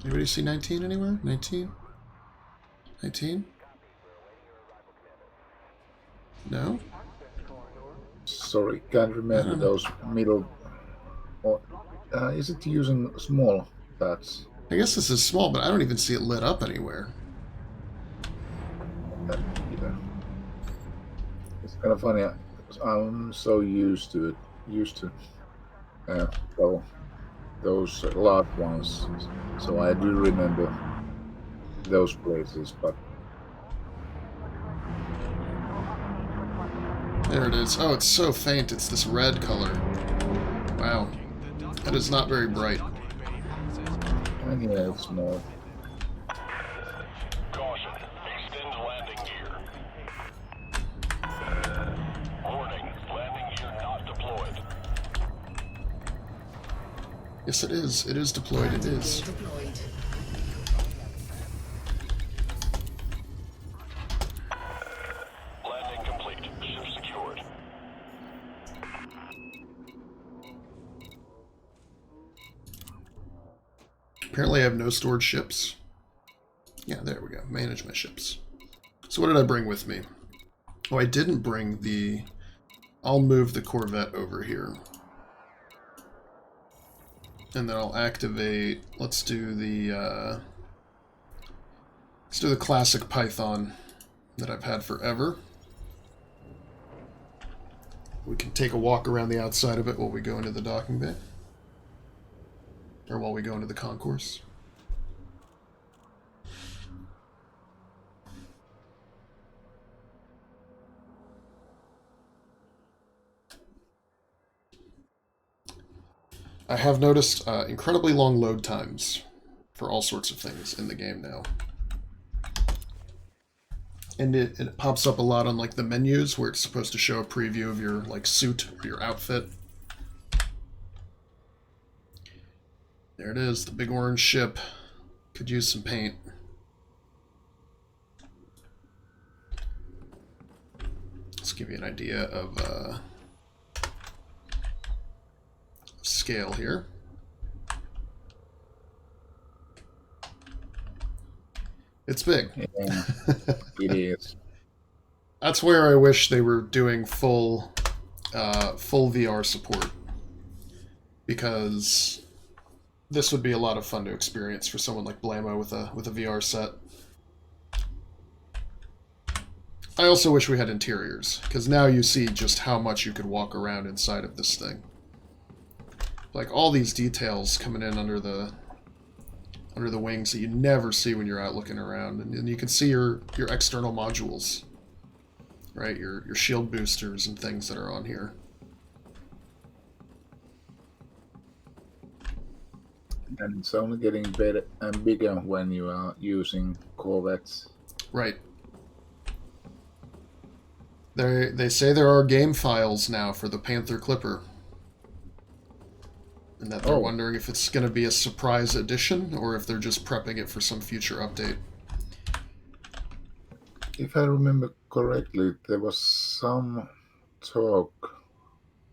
Anybody see 19 anywhere? 19? 19? No? Sorry, can't remember those middle. Or is it using small pads? I guess this is small, but I don't even see it lit up anywhere. Either. It's kind of funny because I'm so used to it. Well, those large ones, so I do remember those places, but there it is. Oh, it's so faint. It's this red color. Wow. That is not very bright. yeah, it's more. Caution. Extend landing gear. Warning. Landing gear not deployed. Yes, it is. It is deployed. It is. Deployed. Landing complete. Ship secured. Apparently I have no stored ships. Yeah, there we go. Manage my ships. So what did I bring with me? Oh, I didn't bring the... I'll move the Corvette over here. And then I'll activate... Let's do the classic Python that I've had forever. We can take a walk around the outside of it while we go into the docking bay. Or while we go into the concourse. I have noticed incredibly long load times for all sorts of things in the game now. And it pops up a lot on like the menus where it's supposed to show a preview of your like suit or your outfit. There it is, the big orange ship. Could use some paint. Let's give you an idea of scale here. It's big. Yeah, it is. That's where I wish they were doing full VR support, because this would be a lot of fun to experience for someone like Blammo with a VR set. I also wish we had interiors, because now you see just how much you could walk around inside of this thing. Like all these details coming in under the wings that you never see when you're out looking around, and you can see your external modules, right? Your shield boosters and things that are on here. And it's only getting better and bigger when you are using Corvettes. Right. They say there are game files now for the Panther Clipper. And that they're wondering if it's going to be a surprise edition or if they're just prepping it for some future update. If I remember correctly, there was some talk.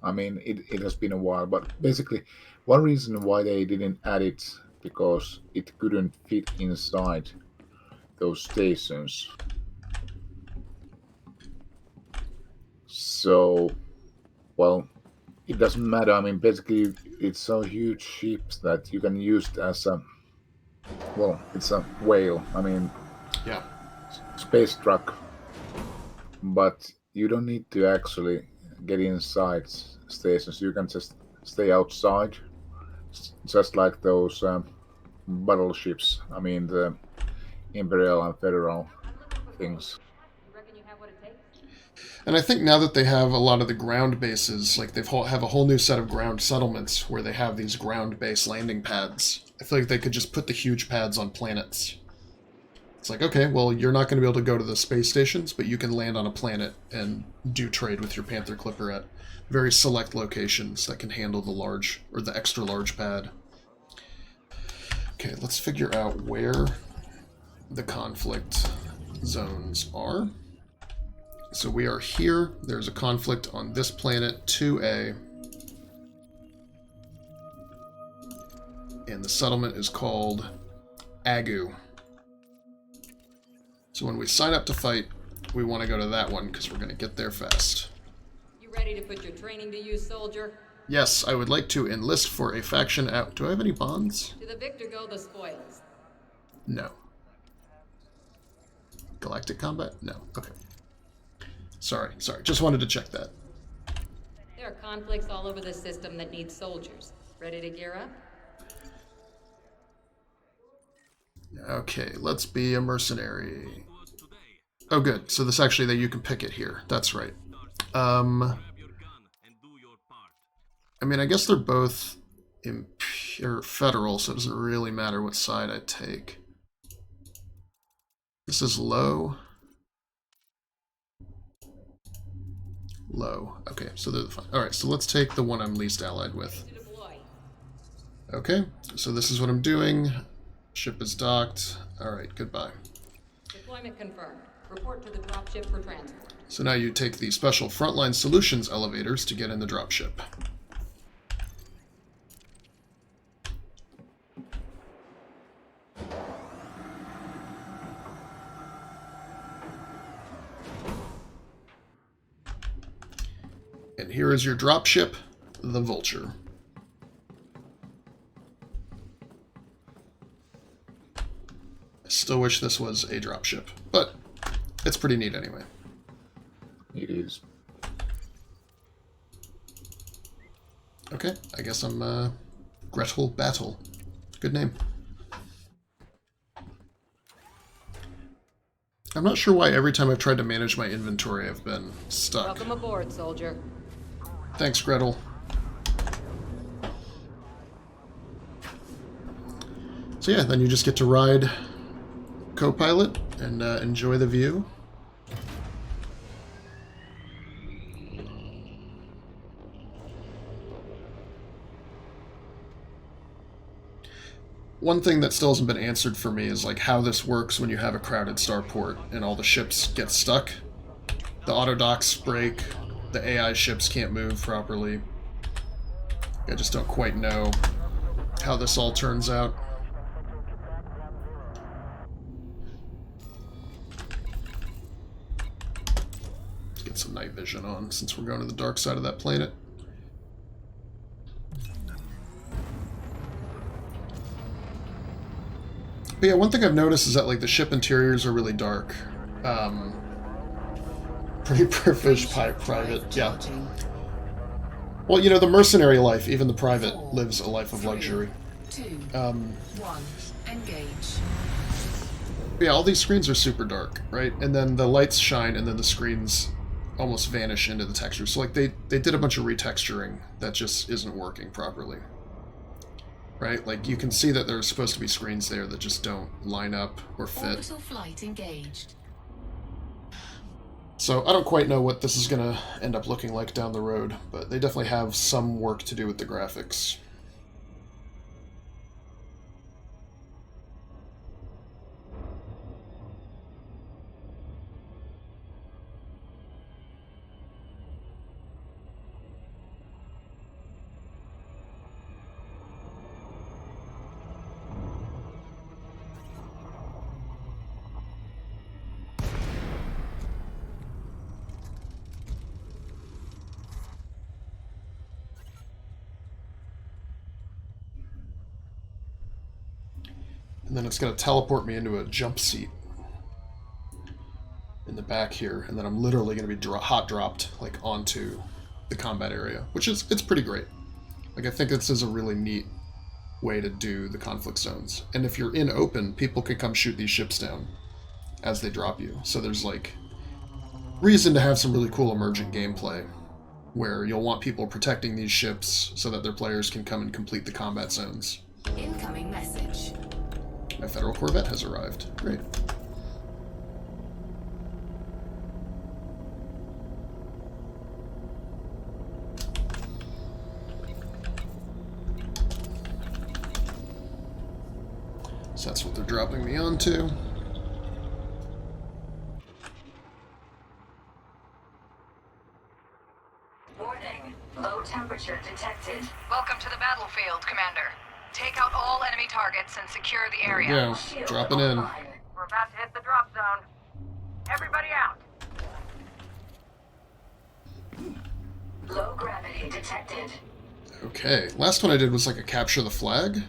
I mean, it has been a while, but basically, one reason why they didn't add it, because it couldn't fit inside those stations. So, well, it doesn't matter. I mean, basically, it's so huge ships that you can use it as a, well, it's a whale. I mean, yeah, space truck. But you don't need to actually get inside stations. You can just stay outside, just like those battleships. I mean, the Imperial and Federal things. And I think now that they have a lot of the ground bases, like they have a whole new set of ground settlements where they have these ground-based landing pads. I feel like they could just put the huge pads on planets. It's like, okay, well, you're not going to be able to go to the space stations, but you can land on a planet and do trade with your Panther Clipper at very select locations that can handle the large, or the extra large pad. Okay, let's figure out where the conflict zones are. So we are here. There's a conflict on this planet, 2A. And the settlement is called Agu. So when we sign up to fight, we want to go to that one because we're going to get there fast. You ready to put your training to use, soldier? Yes, I would like to enlist for a faction out. Do I have any bonds? To the victor go the spoils. No. Galactic combat? No. Okay. Sorry. Just wanted to check that. There are conflicts all over the system that need soldiers. Ready to gear up? Okay, let's be a mercenary. Oh, good. So this actually, that you can pick it here. That's right. I mean, I guess they're both federal, so it doesn't really matter what side I take. This is low. Low. Okay, so they're fine. Alright, so let's take the one I'm least allied with. Okay, so this is what I'm doing. Ship is docked. Alright, goodbye. Deployment confirmed. Report to the dropship for transport. So now you take the special Frontline Solutions elevators to get in the dropship. And here is your dropship, the Vulture. I still wish this was a dropship, but it's pretty neat anyway. It is. Okay, I guess I'm Gretel Battle. Good name. I'm not sure why every time I've tried to manage my inventory I've been stuck. Welcome aboard, soldier. Thanks, Gretel. So yeah, then you just get to ride co-pilot and enjoy the view. One thing that still hasn't been answered for me is like how this works when you have a crowded starport and all the ships get stuck. The auto docks break, the AI ships can't move properly. I just don't quite know how this all turns out. Let's get some night vision on since we're going to the dark side of that planet. But yeah, one thing I've noticed is that like the ship interiors are really dark. Pretty privileged private, yeah. Well, you know, the mercenary life, even the private, lives a life of luxury. 2, 1, engage. Yeah, all these screens are super dark, right? And then the lights shine, and then the screens almost vanish into the texture. So like they did a bunch of retexturing that just isn't working properly. Right? Like, you can see that there's supposed to be screens there that just don't line up or fit. Orbital flight engaged. So, I don't quite know what this is going to end up looking like down the road, but they definitely have some work to do with the graphics. And then it's going to teleport me into a jump seat in the back here, and then I'm literally going to be hot dropped like onto the combat area, which is it's pretty great. Like, I think this is a really neat way to do the conflict zones. And if you're in open, people can come shoot these ships down as they drop you. So there's like reason to have some really cool emergent gameplay where you'll want people protecting these ships so that their players can come and complete the combat zones. Incoming message. My Federal Corvette has arrived. Great. So that's what they're dropping me onto. Warning. Low temperature detected. Welcome to the battlefield, Commander. Take out all enemy targets and secure the area. Yeah, dropping in. We're about to hit the drop zone. Everybody out. Low gravity detected. Okay, last one I did was like a capture the flag.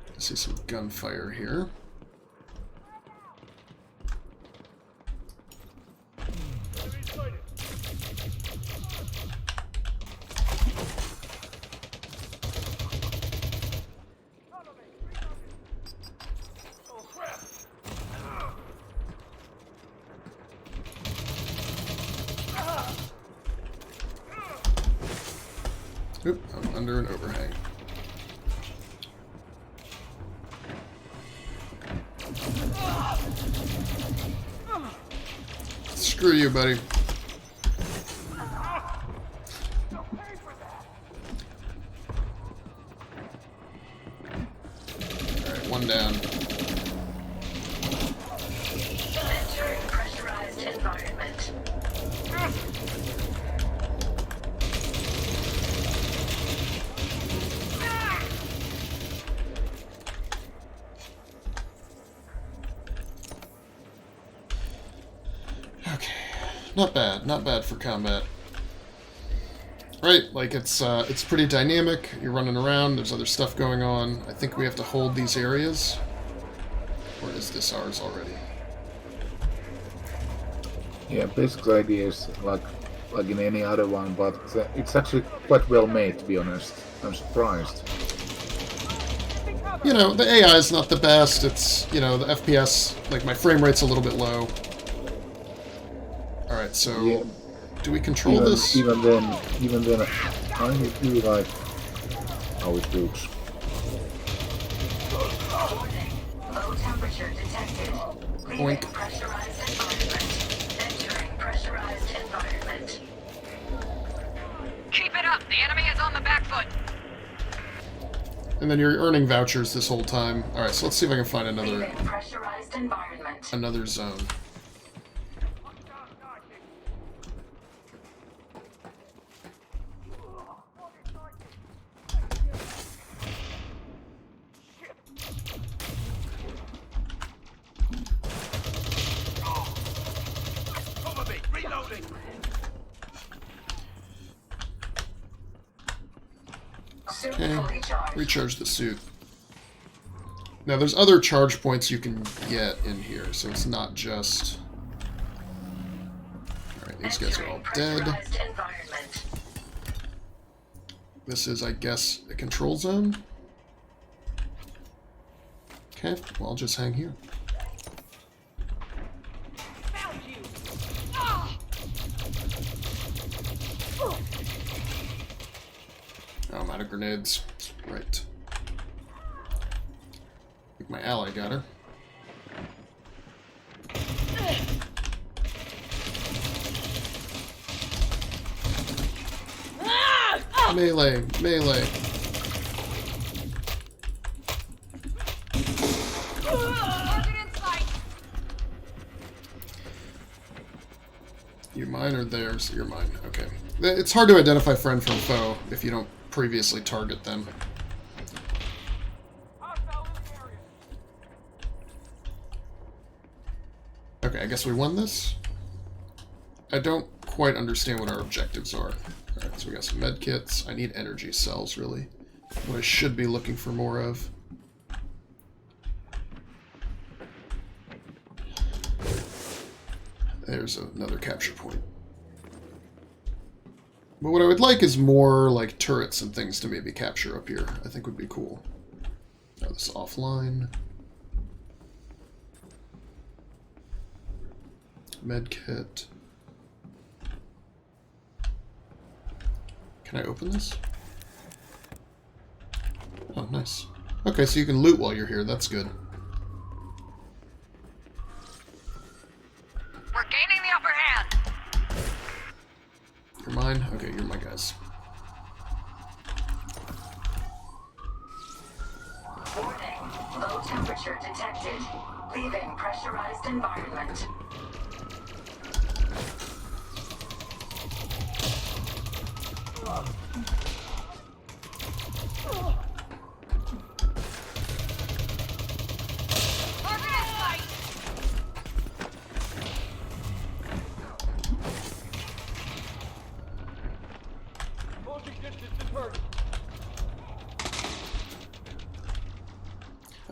I see some gunfire here. Oop, I'm under an overhang. Screw you, buddy. Alright, one down. Entering pressurized environment. Okay, not bad for combat. Right, like it's pretty dynamic. You're running around. There's other stuff going on. I think we have to hold these areas, or is this ours already? Yeah, basic idea is like in any other one, but it's actually quite well made, to be honest. I'm surprised. You know, the AI is not the best. It's, you know, the FPS, like my frame rate's a little bit low. Alright, so Yeah. do we control this? Even then, I really like how it looks. Low temperature detected. Leaving Oink. pressurized environment. Entering pressurized environment. Keep it up. The enemy is on the back foot. And then you're earning vouchers this whole time. Alright, so let's see if I can find Leaving pressurized environment. another zone. Cover me! Reloading! Suit Okay, fully charged. recharge the suit. Now there's other charge points you can get in here, so it's not just... Alright, these guys are all dead. Pressurized environment. This is, I guess, a control zone? Okay, well, I'll just hang here. Oh, I'm out of grenades. Right. I think my ally got her. Melee! Melee! You mine or theirs? You're mine. Okay. It's hard to identify friend from foe if you don't previously target them. Okay, I guess we won this? I don't quite understand what our objectives are. Alright, so we got some med kits. I need energy cells, really. What I should be looking for more of. There's another capture point. But what I would like is more, like, turrets and things to maybe capture up here. I think would be cool. Oh, this is offline. Med kit. Can I open this? Oh, nice. Okay, so you can loot while you're here. That's good. We're gaining the upper hand. You're mine? Okay, you're my guys. Warning. Low temperature detected. Leaving pressurized environment.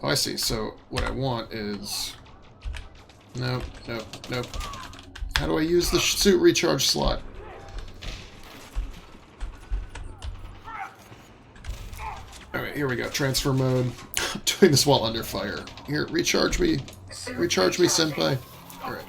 Oh, I see. So what I want is... Nope, nope, nope. How do I use the suit recharge slot? Alright, here we go. Transfer mode. I'm doing this while under fire. Here, recharge me. Recharge me, senpai. Alright.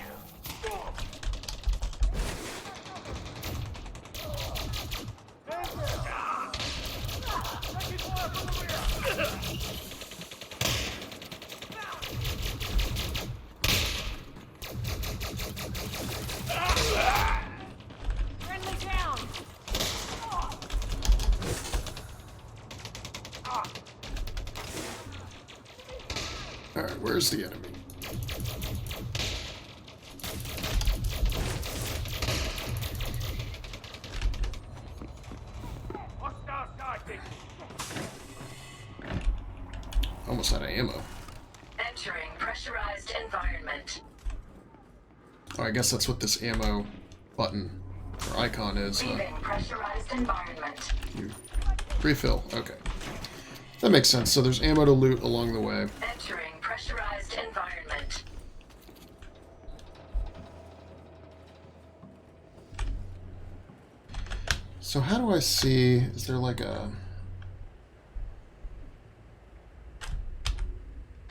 Alright, where's the enemy? Almost out of ammo. Entering pressurized environment. Oh, I guess that's what this ammo button Or icon is, huh? Leaving pressurized environment. You refill. Okay. That makes sense. So there's ammo to loot along the way. Entering pressurized environment. So how do I see... Is there like a...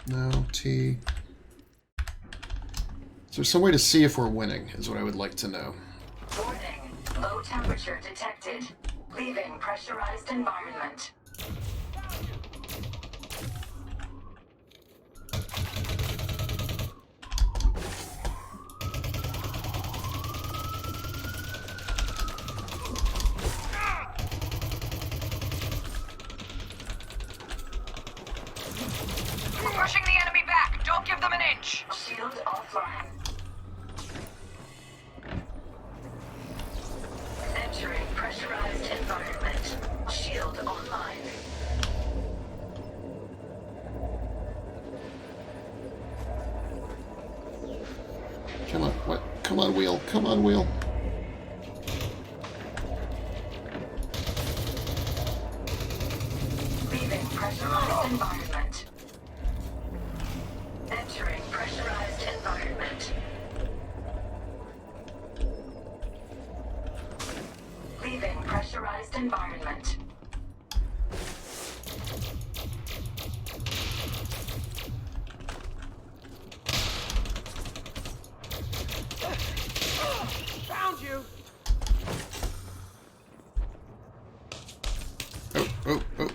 No, T... Is there some way to see if we're winning, is what I would like to know. Warning. Low temperature detected. Leaving pressurized environment. We're pushing the enemy back. Don't give them an inch. Shield offline. Entering pressurized environment. Shield online. Come on, what? Come on, wheel. Come on, wheel. Leaving pressurized environment. Entering pressurized environment. Leaving pressurized environment. Found you! Oh, oh, oh.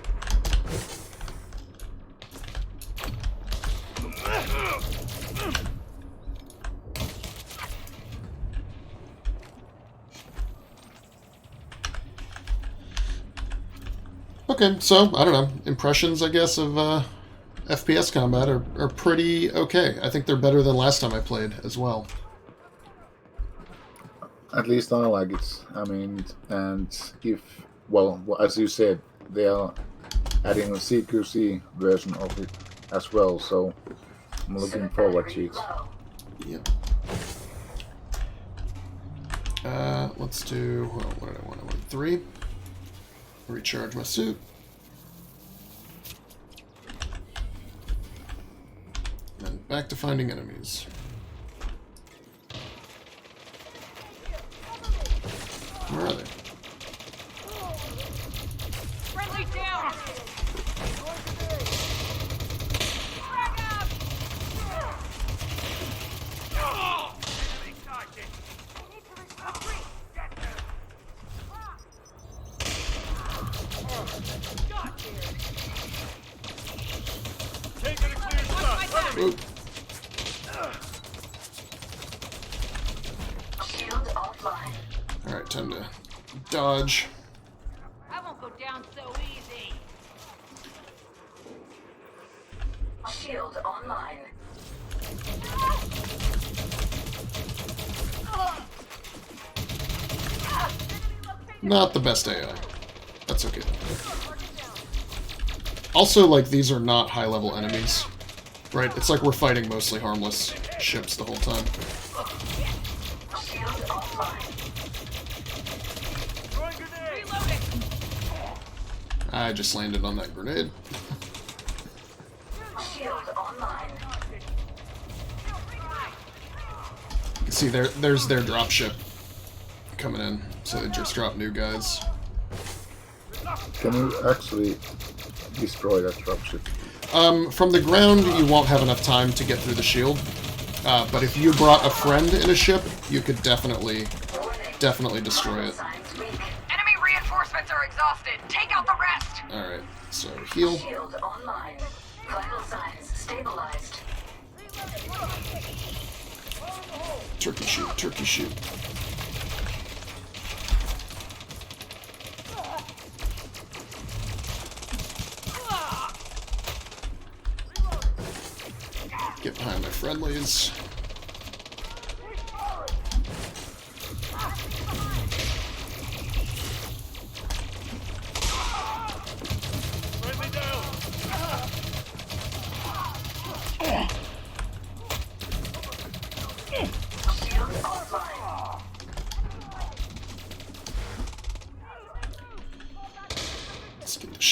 Okay, so, I don't know, impressions, I guess, of FPS combat are pretty okay. I think they're better than last time I played as well. At least I like it. I mean, and if, well, as you said, they are adding a CQC version of it as well, so I'm looking forward to it. Yep. Let's do, well, what did I want? I wanted 3. Recharge my suit. And back to finding enemies. Where are they? Friendly down. Oop. Shield offline. Alright, time to dodge. I won't go down so easy. Shield online. Not the best AI. That's okay. Also, like, these are not high-level enemies. Right? It's like we're fighting mostly harmless ships the whole time. Shield offline. I just landed on that grenade. Shield online. You can see there's their dropship coming in. So they just drop new guys. Can you actually destroy that dropship? From the ground, you won't have enough time to get through the shield. But if you brought a friend in a ship, you could definitely destroy it. Enemy reinforcements are exhausted. Take out the rest. Alright, so heal. Shield online. Vital signs stabilized. Turkey shoot, turkey shoot. Get behind my friendlies.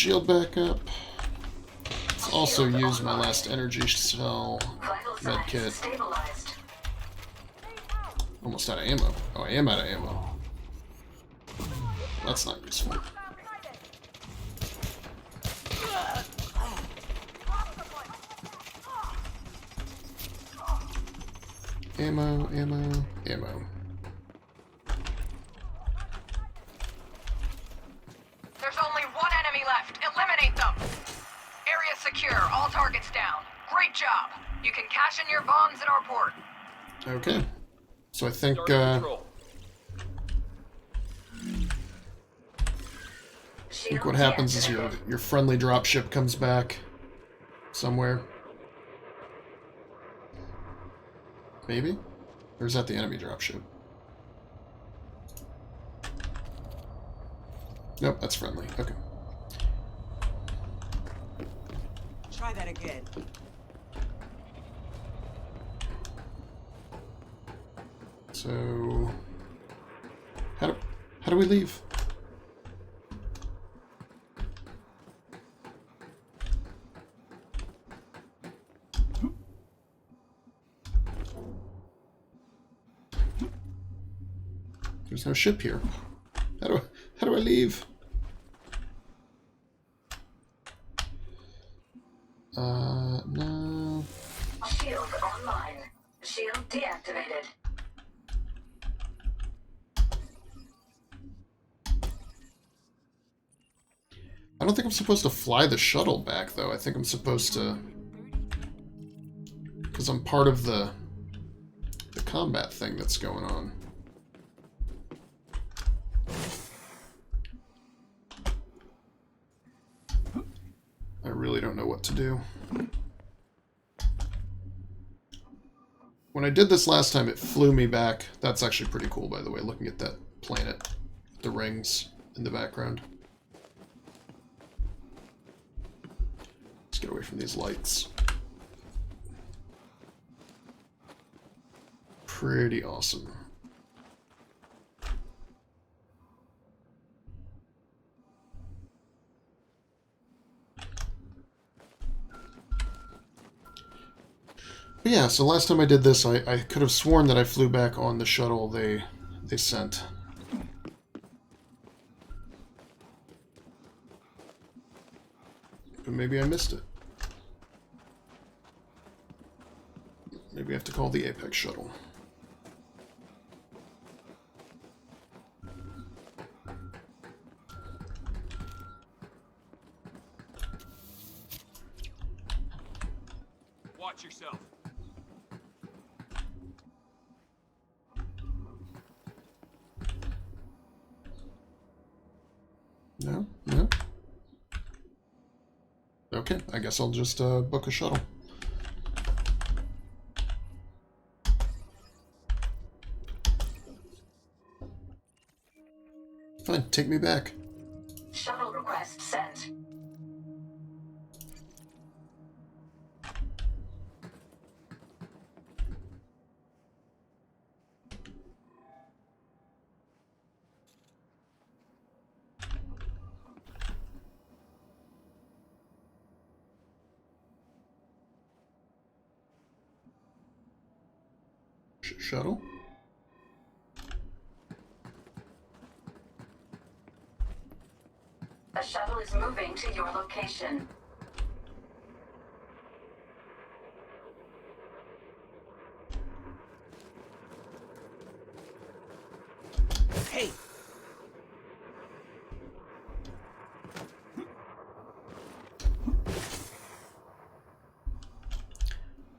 shield back up. Let's also use my last energy cell medkit. Stabilized. Almost out of ammo. Oh, I am out of ammo. That's not useful. Ammo, ammo, ammo. There's only one enemy left. Eliminate them. Area secure. All targets down. Great job. You can cash in your bonds at our port. Okay. So I think, what happens is your friendly dropship comes back somewhere. Maybe? Or is that the enemy dropship? Nope, that's friendly. Okay. Try that again. So how do we leave? There's no ship here. How do I leave? No. Shield online. Shield deactivated. I don't think I'm supposed to fly the shuttle back, though. I think I'm supposed to... because I'm part of the combat thing that's going on. I really don't know what to do. When I did this last time, it flew me back. That's actually pretty cool, by the way, looking at that planet. The rings in the background. Let's get away from these lights. Pretty awesome. But yeah, so last time I did this, I could have sworn that I flew back on the shuttle they sent. But maybe I missed it. Maybe I have to call the Apex shuttle. Watch yourself. No? No? Okay, I guess I'll just book a shuttle. Fine, take me back. Shuttle request sent. Shuttle? A shuttle is moving to your location. Hey!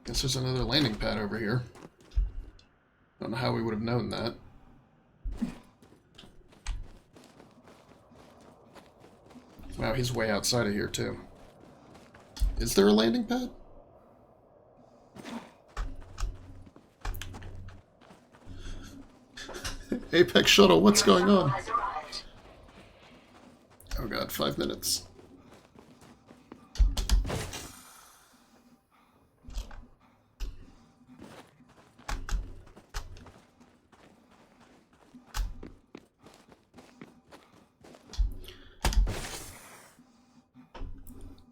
Guess there's another landing pad over here. Don't know how we would have known that. Wow, he's way outside of here, too. Is there a landing pad? Apex shuttle, what's going on? Oh god, 5 minutes.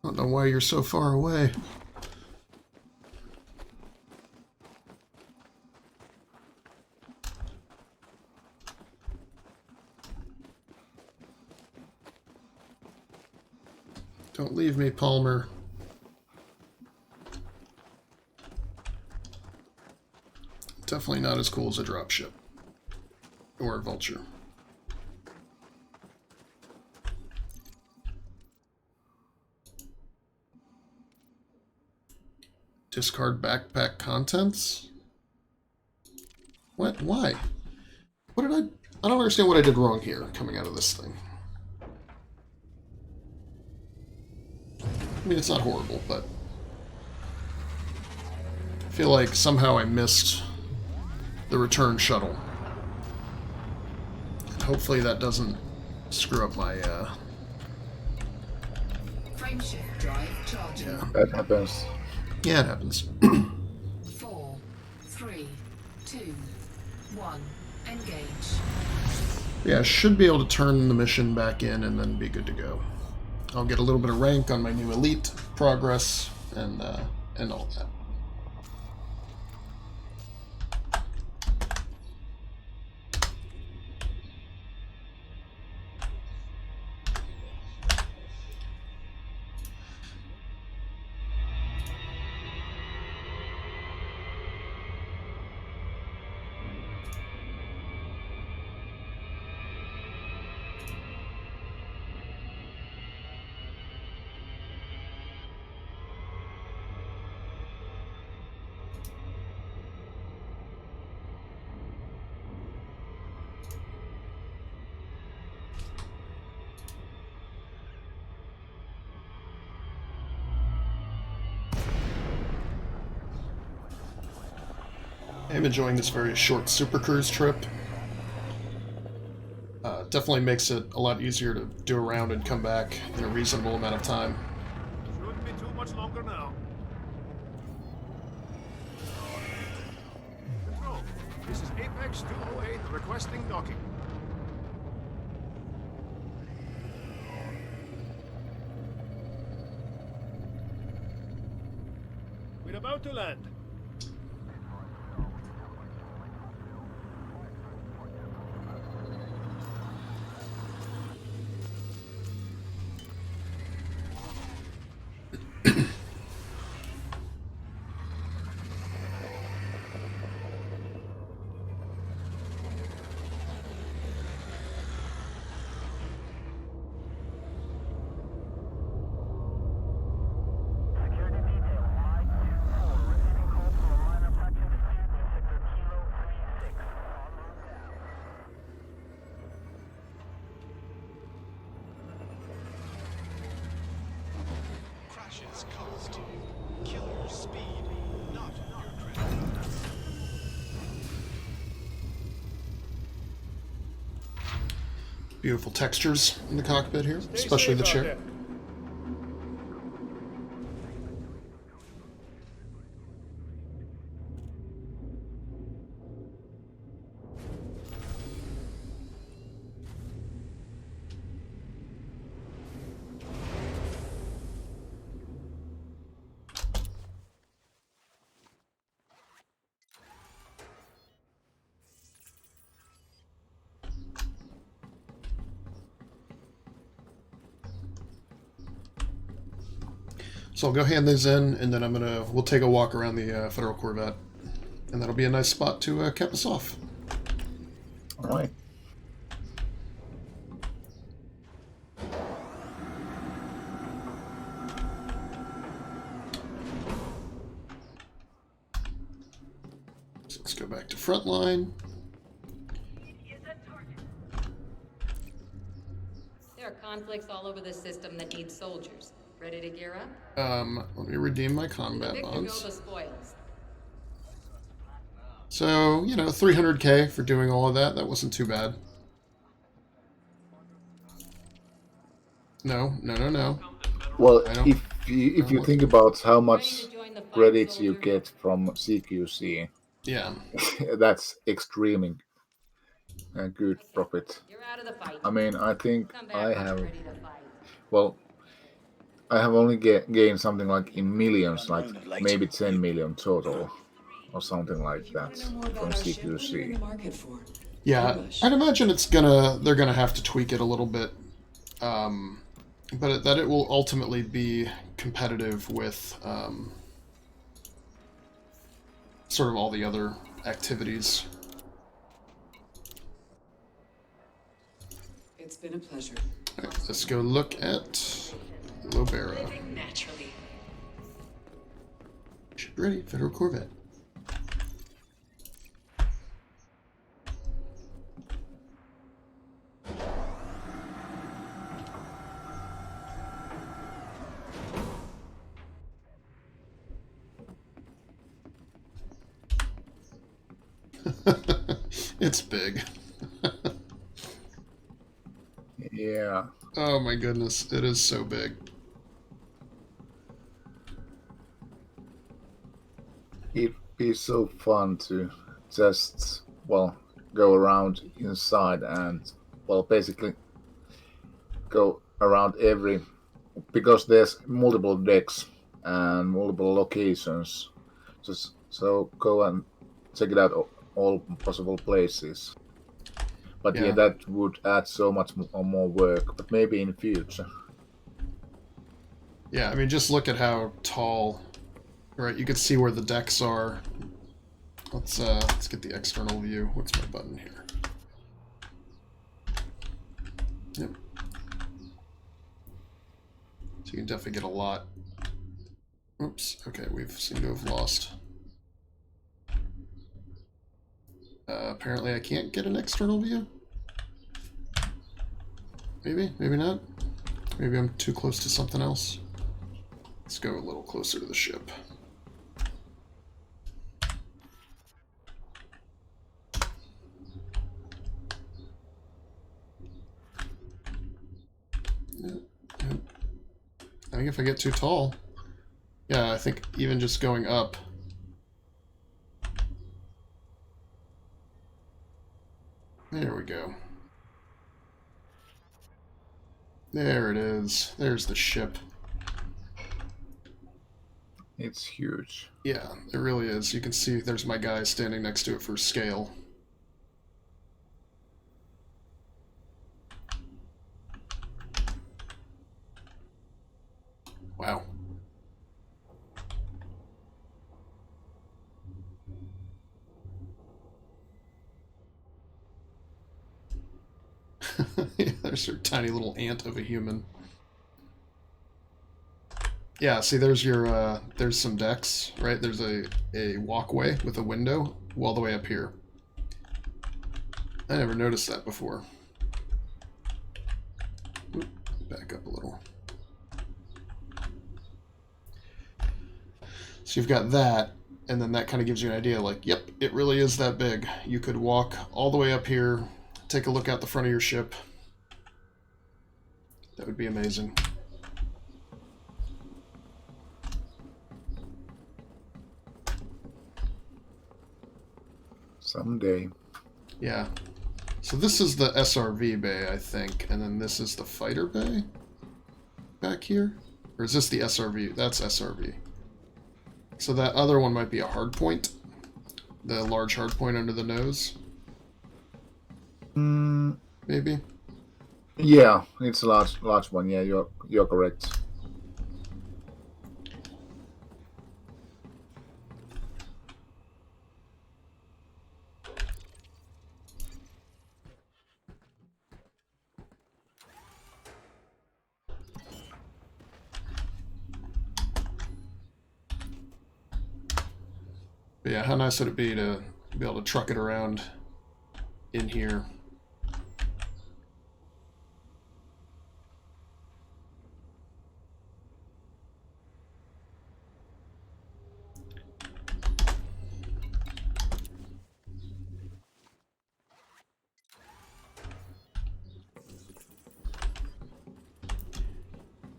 don't know why you're so far away. Don't leave me, Palmer. Definitely not as cool as a dropship. Or a vulture. Discard backpack contents? What? Why? What did I don't understand what I did wrong here coming out of this thing. I mean, it's not horrible, but I feel like somehow I missed the return shuttle. And hopefully that doesn't screw up my, Frameshift drive charging. Yeah. That happens. Yeah, it happens. 4, 3, 2, 1. Engage. Yeah, I should be able to turn the mission back in and then be good to go. I'll get a little bit of rank on my new elite progress and all that. I'm enjoying this very short super cruise trip. Definitely makes it a lot easier to do around and come back in a reasonable amount of time. Shouldn't be too much longer now. Control, this is Apex 208 requesting docking. We're about to land. Crashes caused. Killer speed, not your credit. Beautiful textures in the cockpit here, especially the chair. So I'll go hand these in, and then we'll take a walk around the Federal Corvette, and that'll be a nice spot to cap us off. All right. So let's go back to frontline. There are conflicts all over the system that need soldiers. Ready to gear up? Let me redeem my The combat victor go bonds. the spoils. So, 300k for doing all of that. That wasn't too bad. No. Well, I don't- if you think about how much credits you get from CQC, Yeah. that's extremely good profit. You're out of the fight. I mean, I think Come back I when you're have, ready to fight. well, I have only gained something like in millions, like maybe 10 million total, or something like that from CQC. Yeah, I'd imagine they're gonna have to tweak it a little bit, but that it will ultimately be competitive with sort of all the other activities. It's been a pleasure. All right, let's go look at Lobera. Naturally. Ship ready, Federal Corvette. It's big. Yeah. Oh my goodness, it is so big. It'd be so fun to just, well, go around inside and, well, basically go around because there's multiple decks and multiple locations. So go and check it out all possible places. But yeah, that would add so much more work, but maybe in the future. Yeah, I mean, just look at how tall, right? You can see where the decks are. Let's get the external view. What's my button here? Yep. So you can definitely get a lot. Oops, okay, we've seemed to have lost. Apparently I can't get an external view. Maybe, maybe not. Maybe I'm too close to something else. Let's go a little closer to the ship. I think if I get too tall, yeah, I think even just going up. There we go. There it is. There's the ship. It's huge. Yeah, it really is. You can see there's my guy standing next to it for scale. Wow. Yeah, there's her tiny little ant of a human. Yeah, see, there's your, there's some decks, right? There's a walkway with a window all the way up here. I never noticed that before. Oop, back up a little. So you've got that, and then that kind of gives you an idea, like, yep, it really is that big. You could walk all the way up here, take a look out the front of your ship. That would be amazing. Someday. Yeah. So this is the SRV bay, I think, and then this is the fighter bay back here? Or is this the SRV? That's SRV. So that other one might be a hard point. The large hard point under the nose. Maybe? Yeah, it's a large one. Yeah, you're correct. But yeah, how nice would it be to be able to truck it around in here?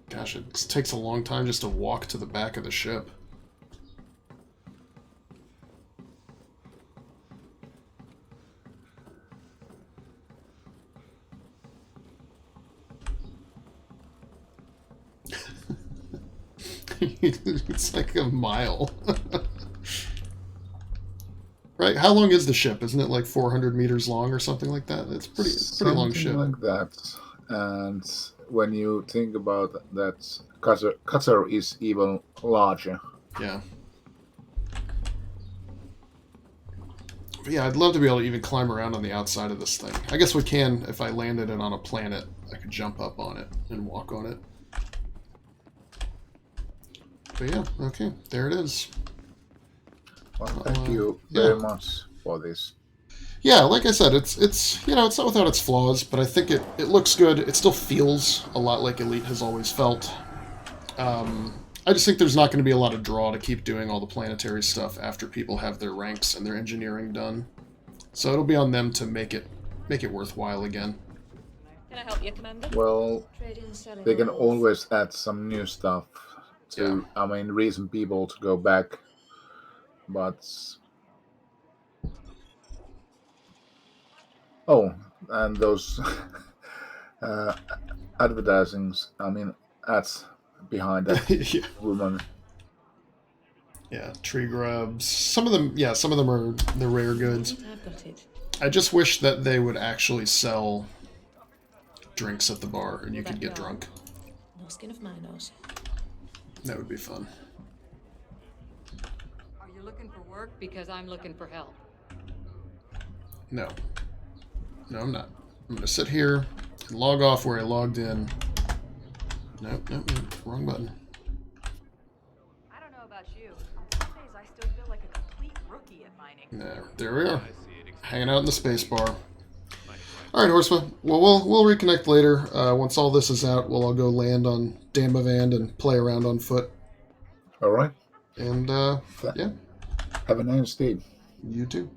Gosh, it takes a long time just to walk to the back of the ship. It's like a mile. Right? How long is the ship? Isn't it like 400 meters long or something like that? It's pretty long ship. Something like that. And when you think about that, Qatar is even larger. Yeah. But yeah, I'd love to be able to even climb around on the outside of this thing. I guess we can, if I landed it on a planet, I could jump up on it and walk on it. But yeah, okay, there it is. Well, thank you very much for this. Yeah, like I said, it's you know, it's not without its flaws, but I think it looks good. It still feels a lot like Elite has always felt. I just think there's not going to be a lot of draw to keep doing all the planetary stuff after people have their ranks and their engineering done. So it'll be on them to make it worthwhile again. Can I help you, Commander? Well, they can always add some new stuff to, I mean, reason people to go back. But oh, and those advertisings, I mean, ads behind that Yeah. woman. Yeah, tree grubs. Some of them are the rare goods. I've got it. I just wish that they would actually sell drinks at the bar and you could get drunk. No skin of my nose. That would be fun. Are you looking for work? Because I'm looking for help. No. No, I'm not. I'm going to sit here and log off where I logged in. Nope, wrong button. I don't know about you. Some days I still feel like a complete rookie at mining. There we are. Hanging out in the space bar. Alright, Horseman. Well, we'll reconnect later. Once all this is out, we'll all go land on Damavand and play around on foot. All right. And, yeah. Have a nice day. You too.